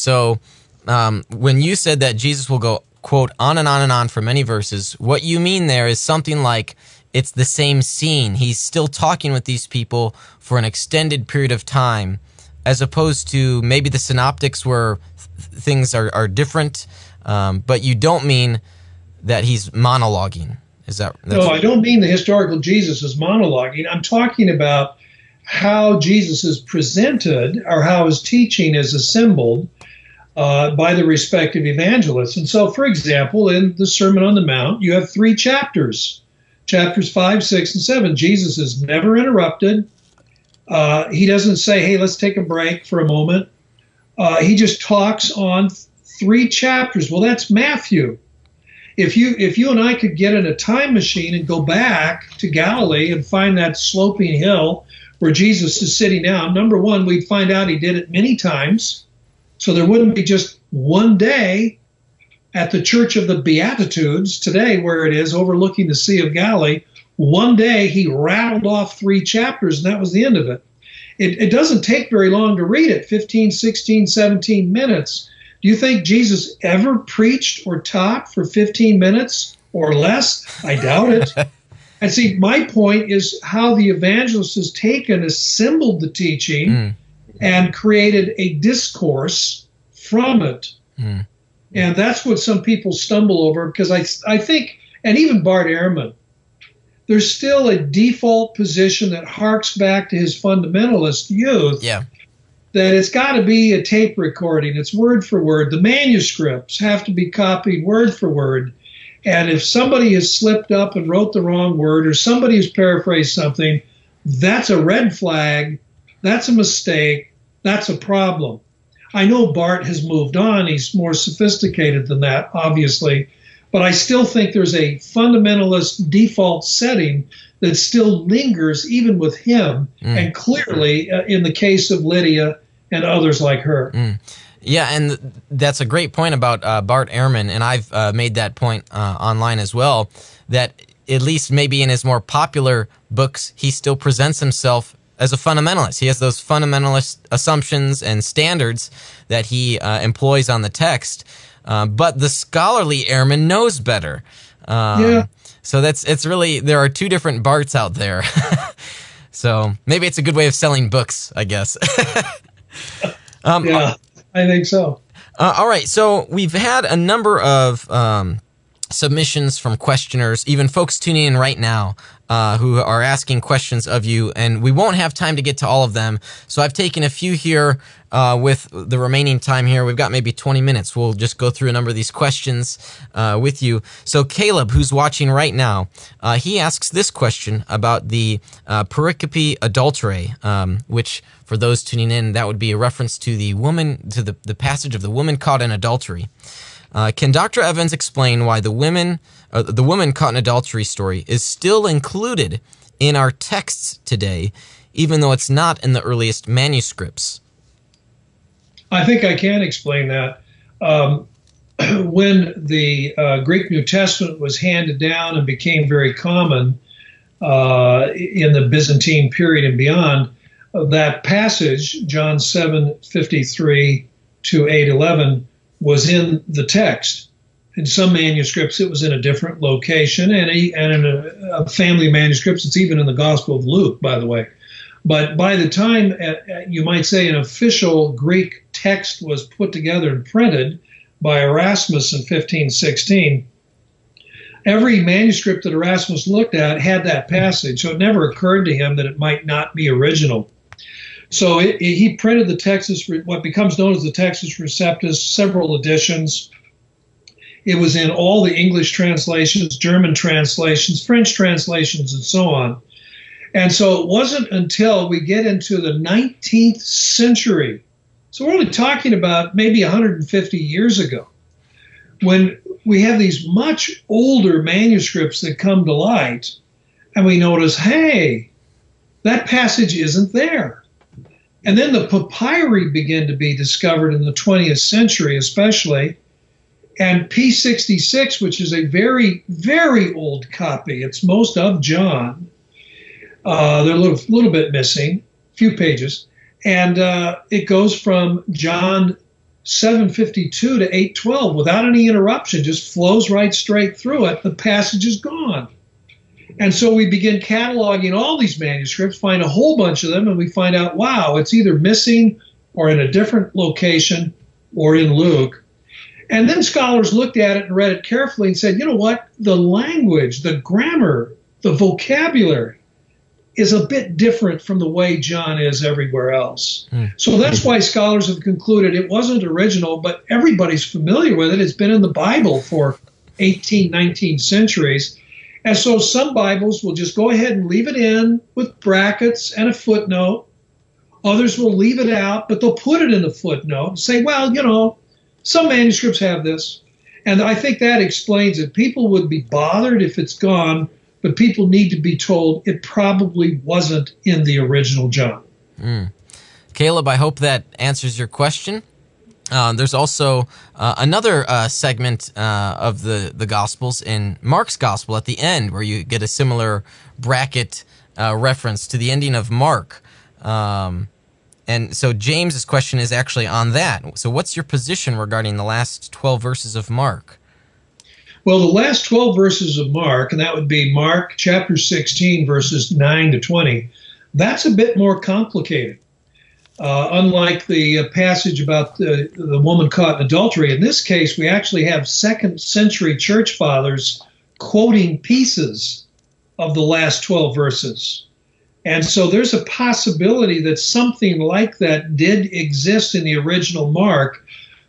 when you said that Jesus will go, quote, on and on and on for many verses, what you mean there is something like it's the same scene. He's still talking with these people for an extended period of time, as opposed to maybe the synoptics where things are different, but you don't mean that he's monologuing. No, I don't mean the historical Jesus is monologuing. I'm talking about how Jesus is presented or how his teaching is assembled by the respective evangelists. And so, for example, in the Sermon on the Mount, you have 3 chapters. Chapters 5, 6, and 7. Jesus is never interrupted. He doesn't say, hey, let's take a break for a moment. He just talks on 3 chapters. Well, that's Matthew. If you and I could get in a time machine and go back to Galilee and find that sloping hill where Jesus is sitting down, number one, we'd find out he did it many times. So there wouldn't be just one day at the Church of the Beatitudes today, where it is overlooking the Sea of Galilee. One day he rattled off 3 chapters, and that was the end of it. It doesn't take very long to read it, 15, 16, 17 minutes. Do you think Jesus ever preached or taught for 15 minutes or less? I doubt it. And see, my point is how the evangelist has taken, assembled the teaching, and created a discourse from it. And that's what some people stumble over, because I think, and even Bart Ehrman, there's still a default position that harks back to his fundamentalist youth. Yeah. That it's got to be a tape recording. It's word for word. The manuscripts have to be copied word for word. And if somebody has slipped up and wrote the wrong word, or somebody has paraphrased something, that's a red flag. That's a mistake. That's a problem. I know Bart has moved on. He's more sophisticated than that, obviously. But I still think there's a fundamentalist default setting that still lingers even with him, and clearly in the case of Lydia and others like her. Yeah, and that's a great point about Bart Ehrman, and I've made that point online as well, that at least maybe in his more popular books, he still presents himself as a fundamentalist. He has those fundamentalist assumptions and standards that he employs on the text, but the scholarly Ehrman knows better. So it's really, there are 2 different Barts out there. So maybe it's a good way of selling books, I guess. Yeah, I think so. All right, so we've had a number of submissions from questioners, even folks tuning in right now, who are asking questions of you, and we won't have time to get to all of them. So I've taken a few here with the remaining time here. We've got maybe 20 minutes. We'll just go through a number of these questions with you. So Caleb, who's watching right now, he asks this question about the pericope adulterae, which for those tuning in, that would be a reference to the woman, to the passage of the woman caught in adultery. Can Dr. Evans explain why the woman caught in adultery story is still included in our texts today, even though it's not in the earliest manuscripts? I think I can explain that. When the Greek New Testament was handed down and became very common in the Byzantine period and beyond, that passage, John 7:53 to 8:11, was in the text. In some manuscripts, it was in a different location, and in a family of manuscripts, it's even in the Gospel of Luke, by the way. But by the time, you might say, an official Greek text was put together and printed by Erasmus in 1516, every manuscript that Erasmus looked at had that passage, so it never occurred to him that it might not be original. So he printed the Textus, what becomes known as the Textus Receptus, several editions. It was in all the English translations, German translations, French translations, and so on. And so it wasn't until we get into the 19th century, so we're only talking about maybe 150 years ago, when we have these much older manuscripts that come to light, and we notice, hey, that passage isn't there. And then the papyri begin to be discovered in the 20th century especially, and P66, which is a very, very old copy, it's most of John, they're a little bit missing, a few pages, and it goes from John 7:52 to 8:12 without any interruption, just flows right straight through it. The passage is gone. And so we begin cataloging all these manuscripts, find a whole bunch of them, and we find out, wow, it's either missing or in a different location or in Luke. And then scholars looked at it and read it carefully and said, you know what? The language, the grammar, the vocabulary is a bit different from the way John is everywhere else. So that's why scholars have concluded it wasn't original, but everybody's familiar with it. It's been in the Bible for 18, 19 centuries. And so some Bibles will just go ahead and leave it in with brackets and a footnote, Others will leave it out, but they'll put it in the footnote and say, well, some manuscripts have this. And I think that explains it. People would be bothered if it's gone, but people need to be told it probably wasn't in the original John. Caleb, I hope that answers your question. There's also another segment of the Gospels in Mark's Gospel at the end where you get a similar bracket reference to the ending of Mark. And so James's question is actually on that. So what's your position regarding the last 12 verses of Mark? Well, the last 12 verses of Mark, and that would be Mark chapter 16, verses 9 to 20, that's a bit more complicated. Unlike the passage about the woman caught in adultery, in this case, we actually have second century church fathers quoting pieces of the last 12 verses. And so there's a possibility that something like that did exist in the original Mark,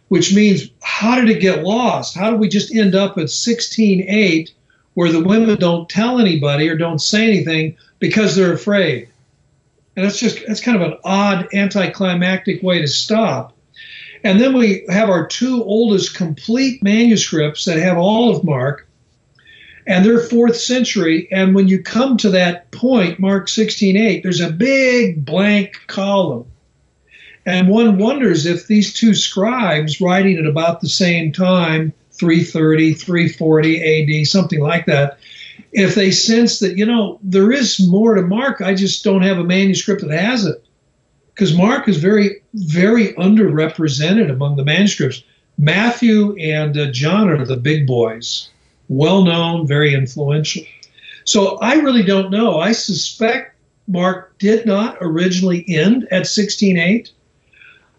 which means how did it get lost? How did we just end up at 16:8 where the women don't tell anybody or don't say anything because they're afraid? And that's kind of an odd anticlimactic way to stop. And then we have our two oldest complete manuscripts that have all of Mark, and they're 4th century. And when you come to that point, Mark 16:8, there's a big blank column. And one wonders if these two scribes writing at about the same time, 330, 340 AD, something like that, if they sense that, there is more to Mark, I just don't have a manuscript that has it. Because Mark is very, very underrepresented among the manuscripts. Matthew and John are the big boys. Well-known, very influential. So I really don't know. I suspect Mark did not originally end at 16:8.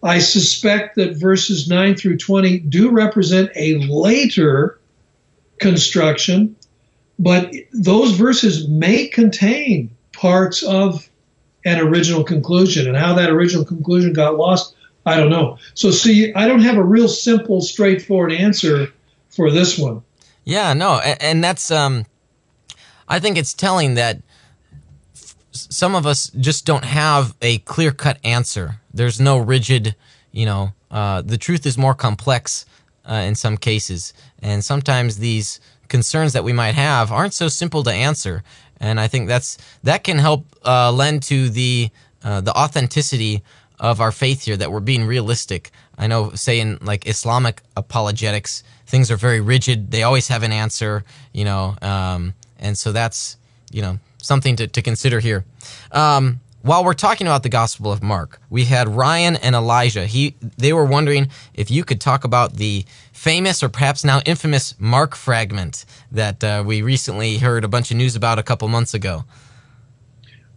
I suspect that verses 9 through 20 do represent a later construction, but those verses may contain parts of an original conclusion, and how that original conclusion got lost, I don't know. So see, I don't have a real simple, straightforward answer for this one. Yeah, no, and that's, I think it's telling that some of us just don't have a clear-cut answer. There's no rigid, the truth is more complex in some cases, and sometimes these concerns that we might have aren't so simple to answer, and I think that can help lend to the authenticity of our faith here, that we're being realistic. I know, say in like Islamic apologetics, things are very rigid. They always have an answer, and so that's, something to consider here. While we're talking about the Gospel of Mark, we had Ryan and Elijah. They were wondering if you could talk about the famous, or perhaps now infamous, Mark fragment that we recently heard a bunch of news about a couple months ago.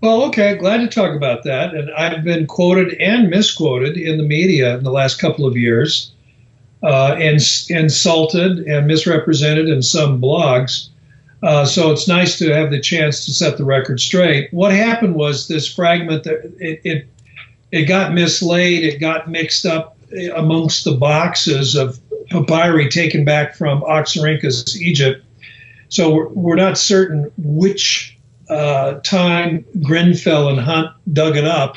Well, okay, glad to talk about that. And I've been quoted and misquoted in the media in the last couple of years, and insulted and misrepresented in some blogs. So it's nice to have the chance to set the record straight. What happened was this fragment, it got mislaid, it got mixed up amongst the boxes of papyri taken back from Oxyrhynchus, Egypt. So we're not certain which time Grenfell and Hunt dug it up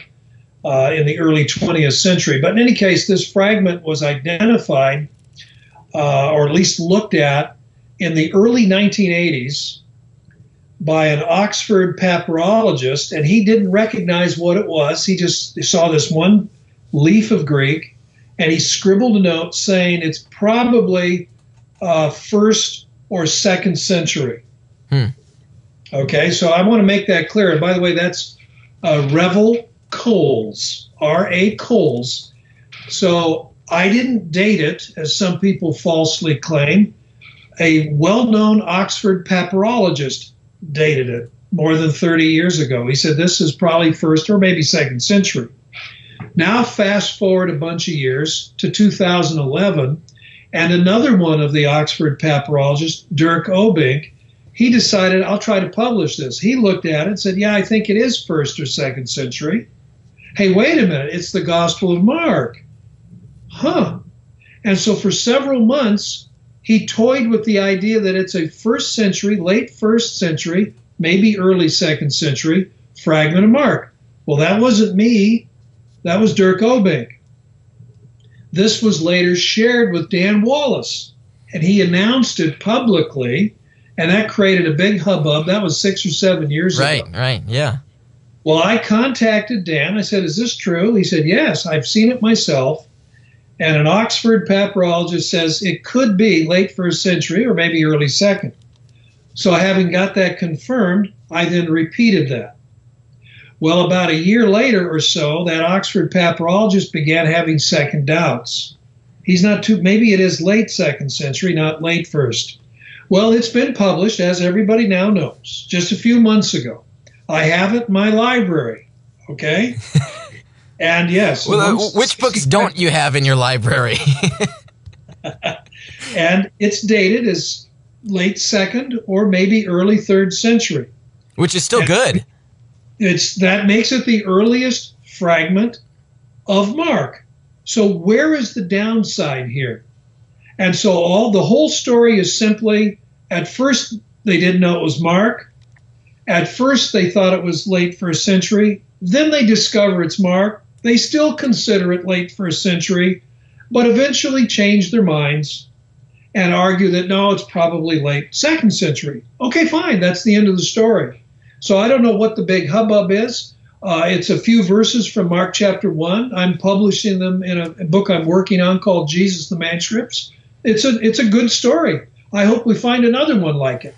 in the early 20th century. But in any case, this fragment was identified, or at least looked at, in the early 1980s by an Oxford papyrologist, and he didn't recognize what it was. He just saw this one leaf of Greek, and he scribbled a note saying it's probably 1st or 2nd century. Okay, so I want to make that clear. And by the way, that's Revel Coles, R.A. Coles. So I didn't date it, as some people falsely claim. A well-known Oxford papyrologist dated it more than 30 years ago. He said this is probably 1st or maybe 2nd century. Now fast forward a bunch of years to 2011, and another one of the Oxford papyrologists, Dirk Obink, he decided, I'll try to publish this. He looked at it and said, yeah, I think it is 1st or 2nd century. Hey, wait a minute, it's the Gospel of Mark. Huh. And so for several months, he toyed with the idea that it's a 1st century, late 1st century, maybe early 2nd century fragment of Mark. Well, that wasn't me. That was Dirk Obink. This was later shared with Dan Wallace, and he announced it publicly, and that created a big hubbub. That was 6 or 7 years ago. Right, yeah. Well, I contacted Dan. I said, is this true? He said, yes, I've seen it myself. And an Oxford papyrologist says it could be late 1st century or maybe early 2nd. So having got that confirmed, I then repeated that. Well, about a year later or so, that Oxford papyrologist began having second doubts. He's not too, maybe it is late 2nd century, not late 1st. Well, it's been published, as everybody now knows, just a few months ago. I have it in my library, okay? And yes. Well, which books don't you have in your library? And it's dated as late 2nd or maybe early 3rd century. Which is still good. That makes it the earliest fragment of Mark. So where is the downside here? And so the whole story is simply, at first they didn't know it was Mark. At first they thought it was late 1st century. Then they discover it's Mark. They still consider it late 1st century, but eventually change their minds and argue that no, it's probably late 2nd century. Okay, fine. That's the end of the story. So I don't know what the big hubbub is. It's a few verses from Mark chapter 1. I'm publishing them in a book I'm working on called Jesus the Manuscripts. It's a good story. I hope we find another one like it.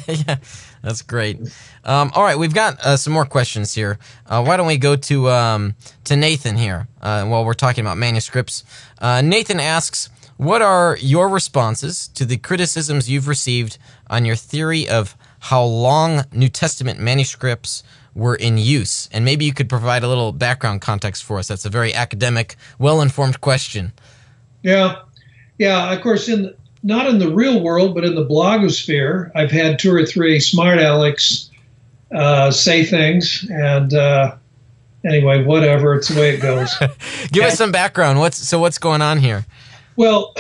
Yeah, that's great. All right, we've got some more questions here. Why don't we go to Nathan here while we're talking about manuscripts? Nathan asks, what are your responses to the criticisms you've received on your theory of how long New Testament manuscripts were in use? And maybe you could provide a little background context for us. That's a very academic, well-informed question. Yeah. Of course, not in the real world, but in the blogosphere, I've had 2 or 3 smart alecks say things, and anyway, whatever. It's the way it goes. Give us some background. What's going on here? Well,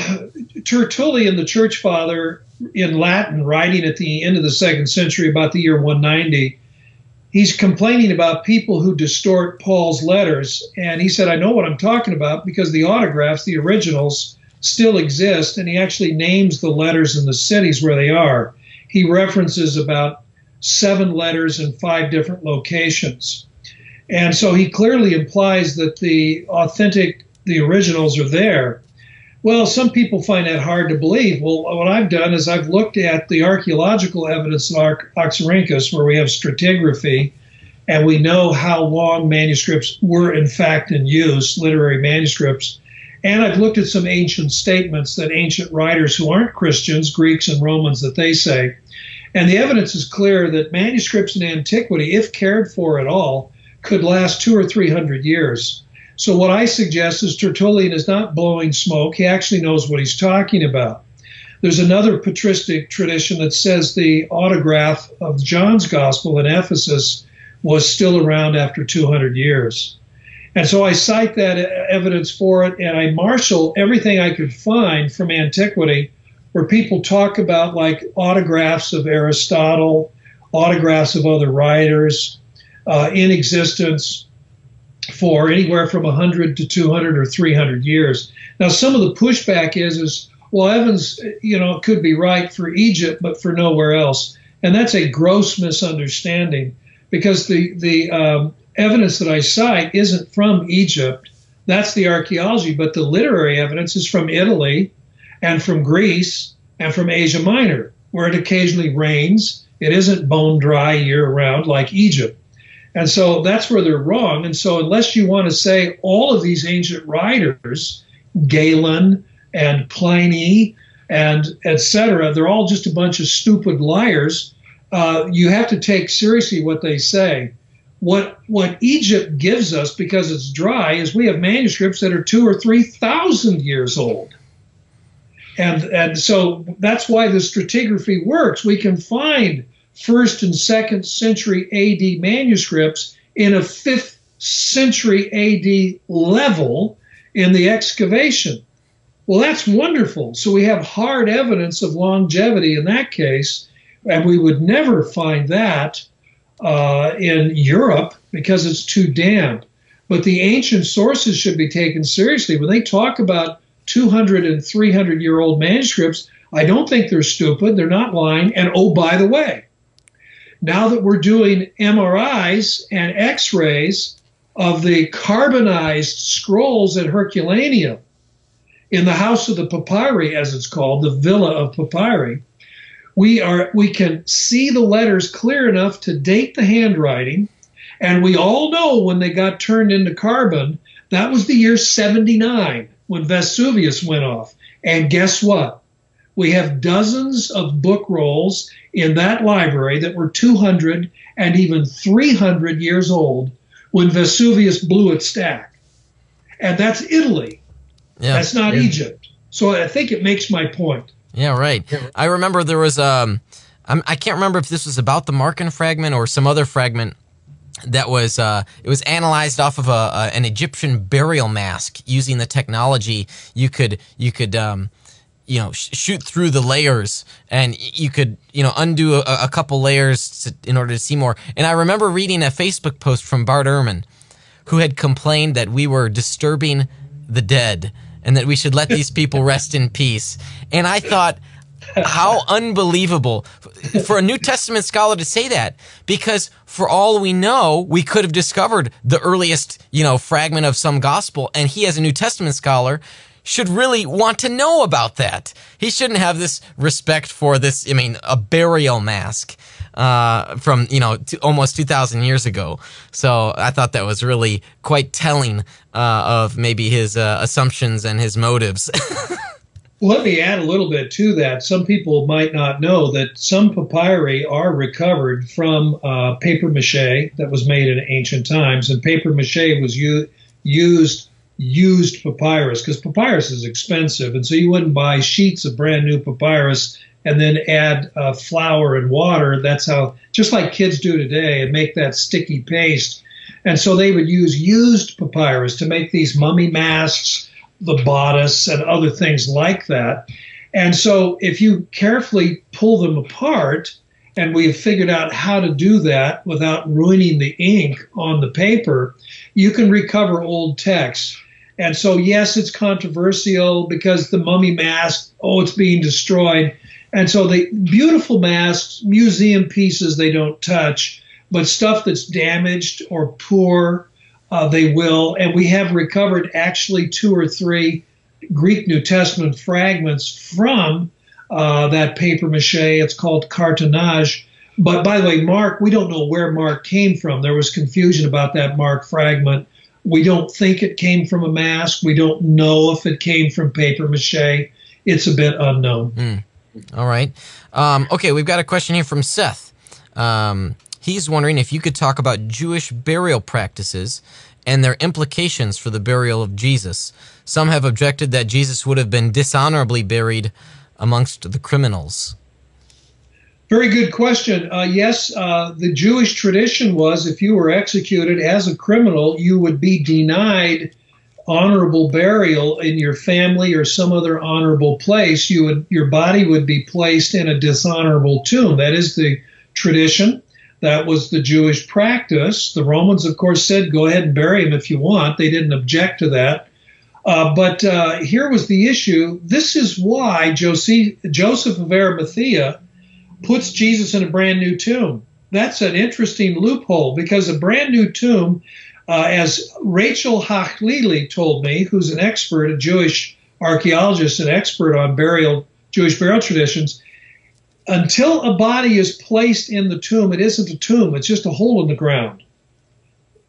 Tertullian, the church father, in Latin, writing at the end of the 2nd century, about the year 190, he's complaining about people who distort Paul's letters. And he said, I know what I'm talking about because the autographs, the originals, still exist. And he actually names the letters and the cities where they are. He references about 7 letters in 5 different locations. And so he clearly implies that the originals are there. Well, some people find that hard to believe. Well, what I've done is I've looked at the archaeological evidence of Oxyrhynchus, where we have stratigraphy, and we know how long manuscripts were in fact in use, literary manuscripts. And I've looked at some ancient statements that ancient writers who aren't Christians, Greeks and Romans, that they say. And the evidence is clear that manuscripts in antiquity, if cared for at all, could last 200 or 300 years. So what I suggest is Tertullian is not blowing smoke. He actually knows what he's talking about. There's another patristic tradition that says the autograph of John's Gospel in Ephesus was still around after 200 years. And so I cite that evidence for it, and I marshal everything I could find from antiquity where people talk about like autographs of Aristotle, autographs of other writers in existence for anywhere from 100 to 200 or 300 years. Now, some of the pushback is well, Evans, could be right for Egypt, but for nowhere else. And that's a gross misunderstanding because the evidence that I cite isn't from Egypt. That's the archaeology, but the literary evidence is from Italy and from Greece and from Asia Minor, where it occasionally rains. It isn't bone dry year round like Egypt. And so that's where they're wrong. And so unless you want to say all of these ancient writers, Galen and Pliny and etc., they're all just a bunch of stupid liars, you have to take seriously what they say. What Egypt gives us, because it's dry, is we have manuscripts that are 2,000 or 3,000 years old. And so that's why the stratigraphy works. We can find 1st and 2nd century AD manuscripts in a 5th century AD level in the excavation. Well, that's wonderful. So we have hard evidence of longevity in that case, and we would never find that in Europe because it's too damp. But the ancient sources should be taken seriously. When they talk about 200 and 300-year-old manuscripts, I don't think they're stupid. They're not lying. And oh, by the way, now that we're doing MRIs and X-rays of the carbonized scrolls at Herculaneum in the House of the Papyri, as it's called, the Villa of Papyri, we can see the letters clear enough to date the handwriting. And we all know when they got turned into carbon, that was the year 79 when Vesuvius went off. And guess what? We have dozens of book rolls in that library that were 200 and even 300 years old when Vesuvius blew its stack. And that's Italy. Yeah. That's not Egypt. So I think it makes my point. Yeah, right. I remember there was, I can't remember if this was about the Markan fragment or some other fragment that was, it was analyzed off of an Egyptian burial mask using the technology. You could shoot through the layers, and you could, undo a couple layers in order to see more. And I remember reading a Facebook post from Bart Ehrman, who had complained that we were disturbing the dead and that we should let these people rest in peace. And I thought, how unbelievable for a New Testament scholar to say that, because for all we know, we could have discovered the earliest, fragment of some gospel, and he, as a New Testament scholar, should really want to know about that. He shouldn't have this respect for this, a burial mask from, almost 2,000 years ago. So I thought that was really quite telling of maybe his assumptions and his motives. Let me add a little bit to that. Some people might not know that some papyri are recovered from paper mache that was made in ancient times, and paper mache was used papyrus, because papyrus is expensive, and so you wouldn't buy sheets of brand new papyrus and then add flour and water. That's how, just like kids do today, and make that sticky paste. And so they would use used papyrus to make these mummy masks, the bodice, and other things like that. And so if you carefully pull them apart, and we have figured out how to do that without ruining the ink on the paper, you can recover old texts. And so, yes, it's controversial because the mummy mask, it's being destroyed. And so the beautiful masks, museum pieces, they don't touch, but stuff that's damaged or poor, they will. And we have recovered actually 2 or 3 Greek New Testament fragments from that paper mache. It's called cartonnage. But by the way, Mark, we don't know where Mark came from. There was confusion about that Mark fragment. We don't think it came from a mask. We don't know if it came from paper mache. It's a bit unknown. All right. Okay, we've got a question here from Seth. He's wondering if you could talk about Jewish burial practices and their implications for the burial of Jesus. Some have objected that Jesus would have been dishonorably buried amongst the criminals. Very good question. Yes, the Jewish tradition was if you were executed as a criminal, you would be denied honorable burial in your family or some other honorable place. Your body would be placed in a dishonorable tomb. That is the tradition. That was the Jewish practice. The Romans, of course, said, go ahead and bury him if you want. They didn't object to that. But here was the issue. This is why Joseph of Arimathea puts Jesus in a brand new tomb. That's an interesting loophole, because a brand new tomb, as Rachel Hachlili told me, who's an expert, a Jewish archaeologist, an expert on Jewish burial traditions, until a body is placed in the tomb, it isn't a tomb. It's just a hole in the ground.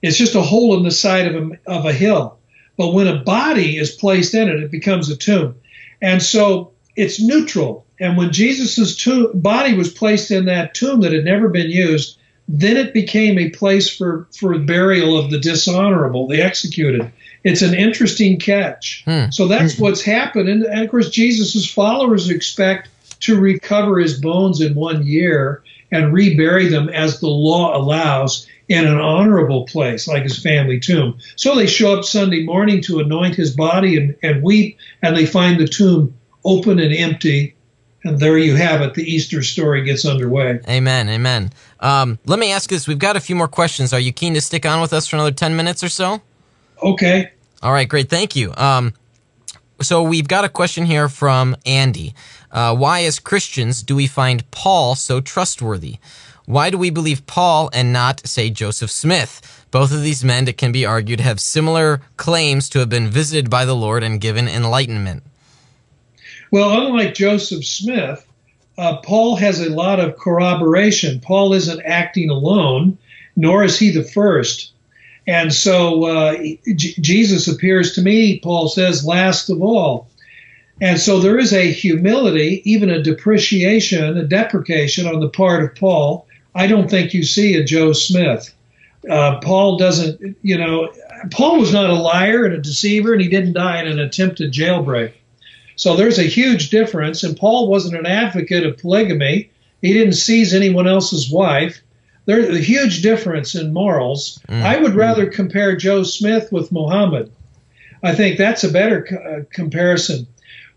It's just a hole in the side of a hill. But when a body is placed in it, it becomes a tomb. And so it's neutral. And when Jesus' body was placed in that tomb that had never been used, then it became a place for burial of the dishonorable, the executed. It's an interesting catch. So that's what's happened. And of course, Jesus' followers expect to recover his bones in 1 year and rebury them as the law allows in an honorable place like his family tomb. So they show up Sunday morning to anoint his body and weep, and they find the tomb open and empty. And there you have it. The Easter story gets underway. Amen, amen. Let me ask this. We've got a few more questions. Are you keen to stick on with us for another 10 minutes or so? Okay. All right, great. Thank you. So we've got a question here from Andy. Why, as Christians, do we find Paul so trustworthy? Why do we believe Paul and not, say, Joseph Smith? Both of these men, it can be argued, have similar claims to have been visited by the Lord and given enlightenment. Well, unlike Joseph Smith, Paul has a lot of corroboration. Paul isn't acting alone, nor is he the first. And so Jesus appears to me, Paul says, last of all. And so there is a humility, even a depreciation, a deprecation on the part of Paul. I don't think you see in Joe Smith. Paul doesn't, Paul was not a liar and a deceiver, and he didn't die in an attempted jailbreak. So there's a huge difference, and Paul wasn't an advocate of polygamy. He didn't seize anyone else's wife. There's a huge difference in morals. I would rather compare Joe Smith with Muhammad. I think that's a better comparison.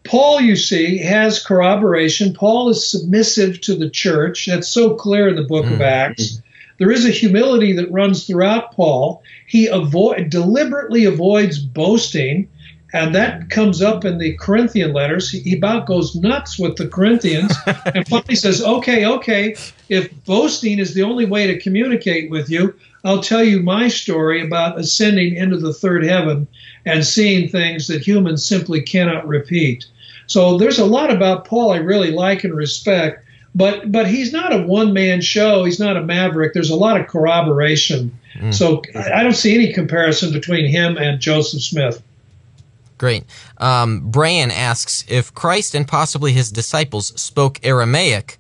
Paul, you see, has corroboration. Paul is submissive to the church. That's so clear in the book of Acts. There is a humility that runs throughout Paul. He deliberately avoids boasting, and that comes up in the Corinthian letters. He about goes nuts with the Corinthians and finally says, okay, if boasting is the only way to communicate with you, I'll tell you my story about ascending into the third heaven and seeing things that humans simply cannot repeat. So there's a lot about Paul I really like and respect, but he's not a one-man show. He's not a maverick. There's a lot of corroboration. So I don't see any comparison between him and Joseph Smith. Great. Brian asks, if Christ and possibly his disciples spoke Aramaic,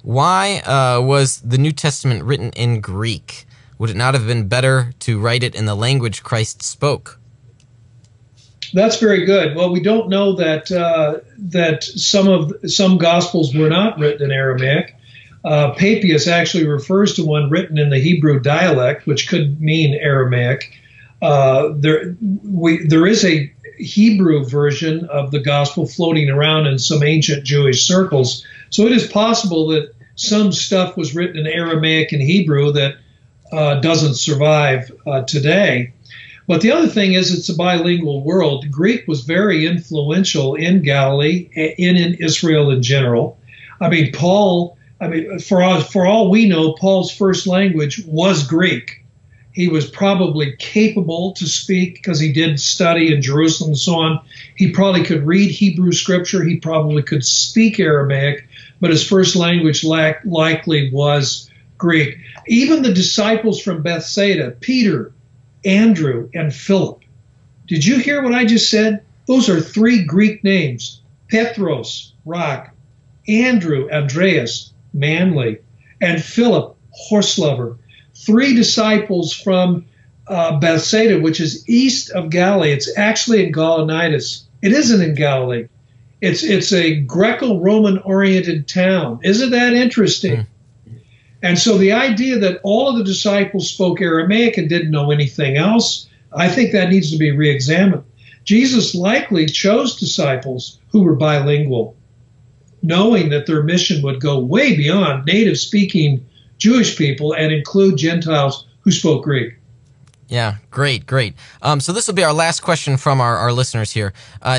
why was the New Testament written in Greek? Would it not have been better to write it in the language Christ spoke? That's very good. Well, we don't know that that some Gospels were not written in Aramaic. Papias actually refers to one written in the Hebrew dialect, which could mean Aramaic. There is a Hebrew version of the Gospel floating around in some ancient Jewish circles. So it is possible that some stuff was written in Aramaic and Hebrew that doesn't survive today. But the other thing is it's a bilingual world. Greek was very influential in Galilee and in Israel in general. For all we know, Paul's first language was Greek. He was probably capable to speak because he did study in Jerusalem and so on. He probably could read Hebrew scripture. He probably could speak Aramaic, but his first language likely was Greek. Even the disciples from Bethsaida, Peter, Andrew, and Philip. Did you hear what I just said? Those are three Greek names. Petros, rock. Andrew, Andreas, manly. And Philip, horse lover. Three disciples from Bethsaida, which is east of Galilee. It's actually in Gaulonitis. It isn't in Galilee. It's a Greco-Roman oriented town. Isn't that interesting? And so the idea that all of the disciples spoke Aramaic and didn't know anything else, I think that needs to be reexamined. Jesus likely chose disciples who were bilingual, knowing that their mission would go way beyond native-speaking Jewish people and include Gentiles who spoke Greek. Yeah, great. So this will be our last question from our listeners here.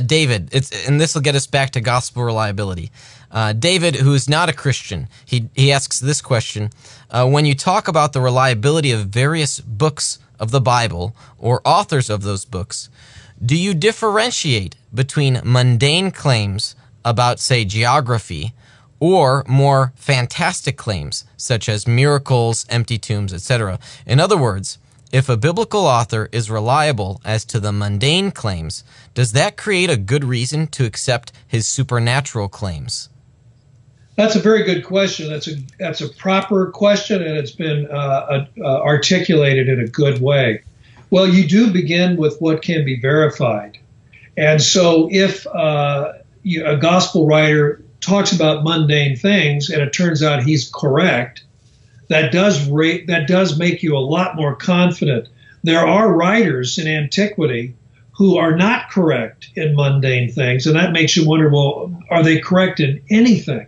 David, and this will get us back to gospel reliability. David, who is not a Christian, he asks this question. When you talk about the reliability of various books of the Bible or authors of those books, do you differentiate between mundane claims about, say, geography or more fantastic claims such as miracles, empty tombs, etc.? In other words, if a biblical author is reliable as to the mundane claims, does that create a good reason to accept his supernatural claims? That's a very good question. That's a proper question, and it's been articulated in a good way. Well, you do begin with what can be verified. And so if a gospel writer talks about mundane things and it turns out he's correct, that does make you a lot more confident. There are writers in antiquity who are not correct in mundane things, and that makes you wonder, well, are they correct in anything?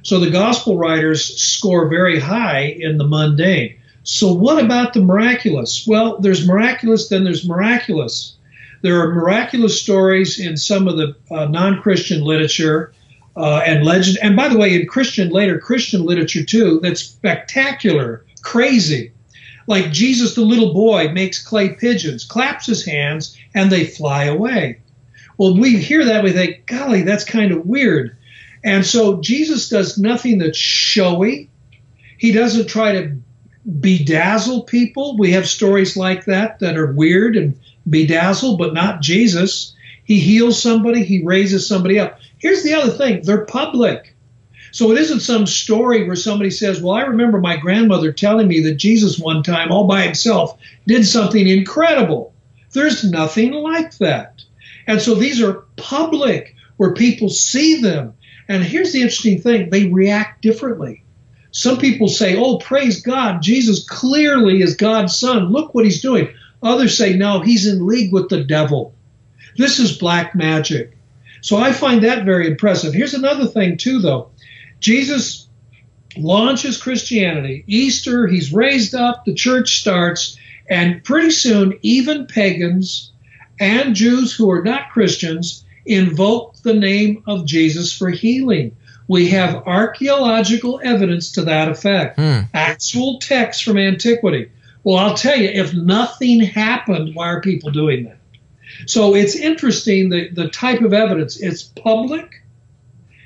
So the gospel writers score very high in the mundane. So what about the miraculous? Well, there's miraculous, then there's miraculous. There are miraculous stories in some of the non-Christian literature and legend. And by the way, in later Christian literature too, that's spectacular, crazy. Like Jesus, the little boy, makes clay pigeons, claps his hands, and they fly away. Well, we hear that, we think, golly, that's kind of weird. And so Jesus does nothing that's showy. He doesn't try to bedazzle people. We have stories like that are weird and bedazzle, but not Jesus. He heals somebody, he raises somebody up. Here's the other thing, they're public. So it isn't some story where somebody says, well, I remember my grandmother telling me that Jesus one time all by himself did something incredible. There's nothing like that. And so these are public, where people see them. And here's the interesting thing, they react differently. Some people say, oh, praise God, Jesus clearly is God's son. Look what he's doing. Others say, no, he's in league with the devil. This is black magic. So I find that very impressive. Here's another thing, too, though. Jesus launches Christianity. Easter, he's raised up, the church starts, and pretty soon even pagans and Jews who are not Christians invoke the name of Jesus for healing. We have archaeological evidence to that effect, actual texts from antiquity. Well, I'll tell you, if nothing happened, why are people doing that? So it's interesting, the type of evidence. It's public,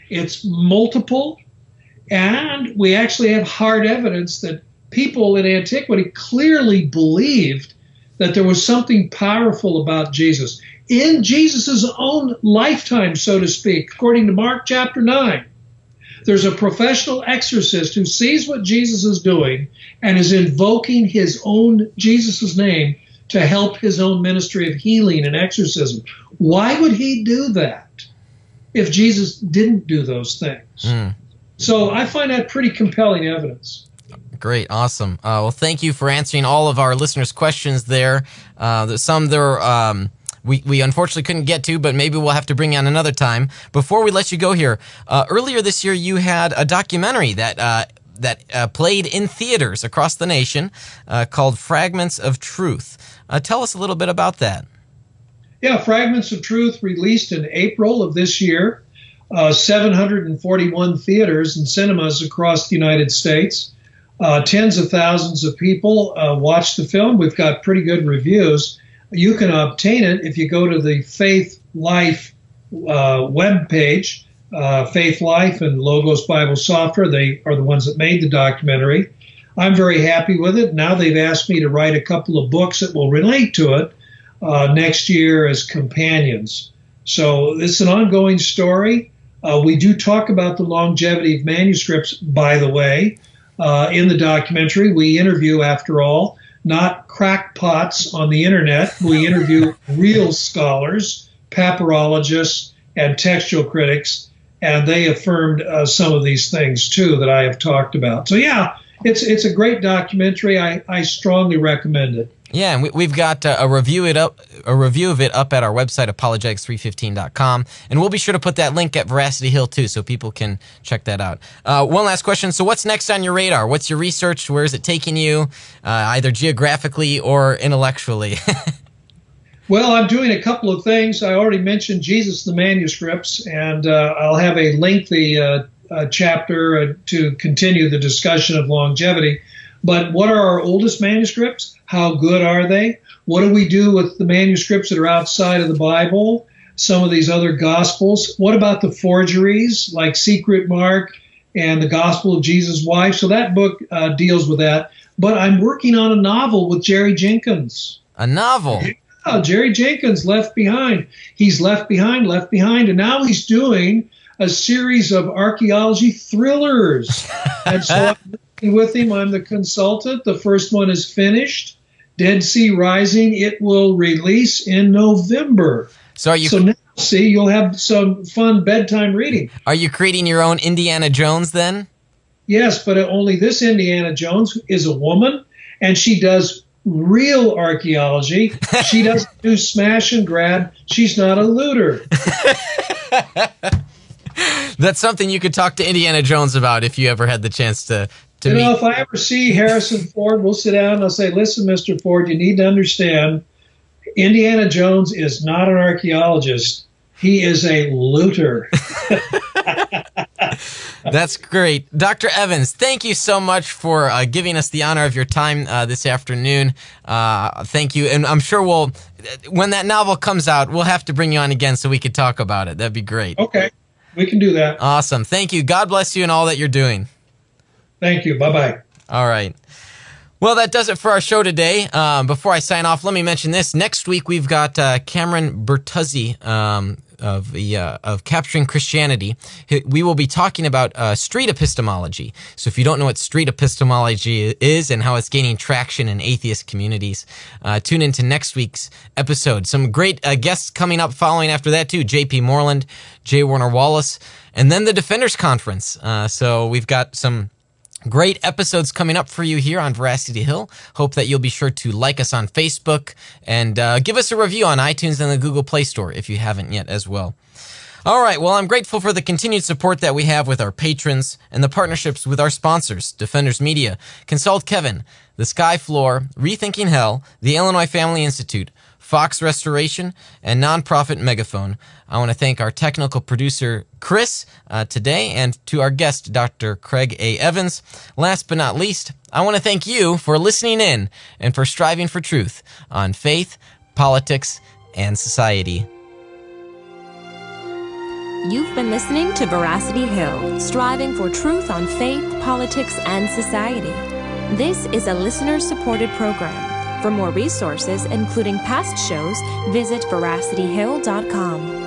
it's multiple, and we actually have hard evidence that people in antiquity clearly believed that there was something powerful about Jesus. In Jesus' own lifetime, so to speak, according to Mark chapter 9, there's a professional exorcist who sees what Jesus is doing and is invoking his own Jesus' name to help his own ministry of healing and exorcism. Why would he do that if Jesus didn't do those things? So I find that pretty compelling evidence. Great. Awesome. Well, thank you for answering all of our listeners' questions there. Some there we unfortunately couldn't get to, but maybe we'll have to bring you on another time. Before we let you go here, earlier this year you had a documentary that played in theaters across the nation called Fragments of Truth. Tell us a little bit about that. Yeah, Fragments of Truth released in April of this year. 741 theaters and cinemas across the United States. Tens of thousands of people watched the film. We've got pretty good reviews. You can obtain it if you go to the Faith Life webpage. Faith Life and Logos Bible Software, they are the ones that made the documentary. I'm very happy with it. Now they've asked me to write a couple of books that will relate to it next year as companions. So it's an ongoing story. We do talk about the longevity of manuscripts, by the way, in the documentary. We interview, after all, not crackpots on the internet. We interview real scholars, papyrologists, and textual critics, and they affirmed some of these things, too, that I have talked about. So, yeah, it's a great documentary. I strongly recommend it. Yeah, and we've got a review of it up at our website, apologetics315.com, and we'll be sure to put that link at Veracity Hill too, so people can check that out. One last question: so, what's next on your radar? What's your research? Where is it taking you, either geographically or intellectually? Well, I'm doing a couple of things. I already mentioned Jesus, the manuscripts, and I'll have a lengthy chapter to continue the discussion of longevity. But what are our oldest manuscripts? How good are they? What do we do with the manuscripts that are outside of the Bible, some of these other Gospels? What about the forgeries, like Secret Mark and the Gospel of Jesus' Wife? So that book deals with that. But I'm working on a novel with Jerry Jenkins. A novel? Yeah, Jerry Jenkins, Left Behind. He's left behind, and now he's doing a series of archaeology thrillers. And so I'm working with him. I'm the consultant. The first one is finished. Dead Sea Rising. It will release in November. So now, see, you'll have some fun bedtime reading. Are you creating your own Indiana Jones then? Yes, but only this Indiana Jones is a woman, and she does real archaeology. She doesn't do smash and grab. She's not a looter. That's something you could talk to Indiana Jones about if you ever had the chance to meet. If I ever see Harrison Ford, we'll sit down and I'll say, listen, Mr. Ford, you need to understand, Indiana Jones is not an archaeologist. He is a looter. That's great. Dr. Evans, thank you so much for giving us the honor of your time this afternoon. Thank you. And I'm sure when that novel comes out, we'll have to bring you on again so we could talk about it. That'd be great. Okay. We can do that. Awesome. Thank you. God bless you and all that you're doing. Thank you. Bye-bye. All right. Well, that does it for our show today. Before I sign off, let me mention this. Next week, we've got Cameron Bertuzzi of Capturing Christianity. We will be talking about street epistemology. So if you don't know what street epistemology is and how it's gaining traction in atheist communities, tune into next week's episode. Some great guests coming up following after that, too. J.P. Moreland, J. Warner Wallace, and then the Defenders Conference. So we've got some great episodes coming up for you here on Veracity Hill. Hope that you'll be sure to like us on Facebook and give us a review on iTunes and the Google Play Store if you haven't yet as well. All right, well, I'm grateful for the continued support that we have with our patrons and the partnerships with our sponsors, Defenders Media, Consult Kevin, The Sky Floor, Rethinking Hell, the Illinois Family Institute, Fox Restoration, and nonprofit Megaphone. I want to thank our technical producer, Chris, today, and to our guest, Dr. Craig A. Evans. Last but not least, I want to thank you for listening in and for striving for truth on faith, politics, and society. You've been listening to Veracity Hill, striving for truth on faith, politics, and society. This is a listener-supported program. For more resources, including past shows, visit veracityhill.com.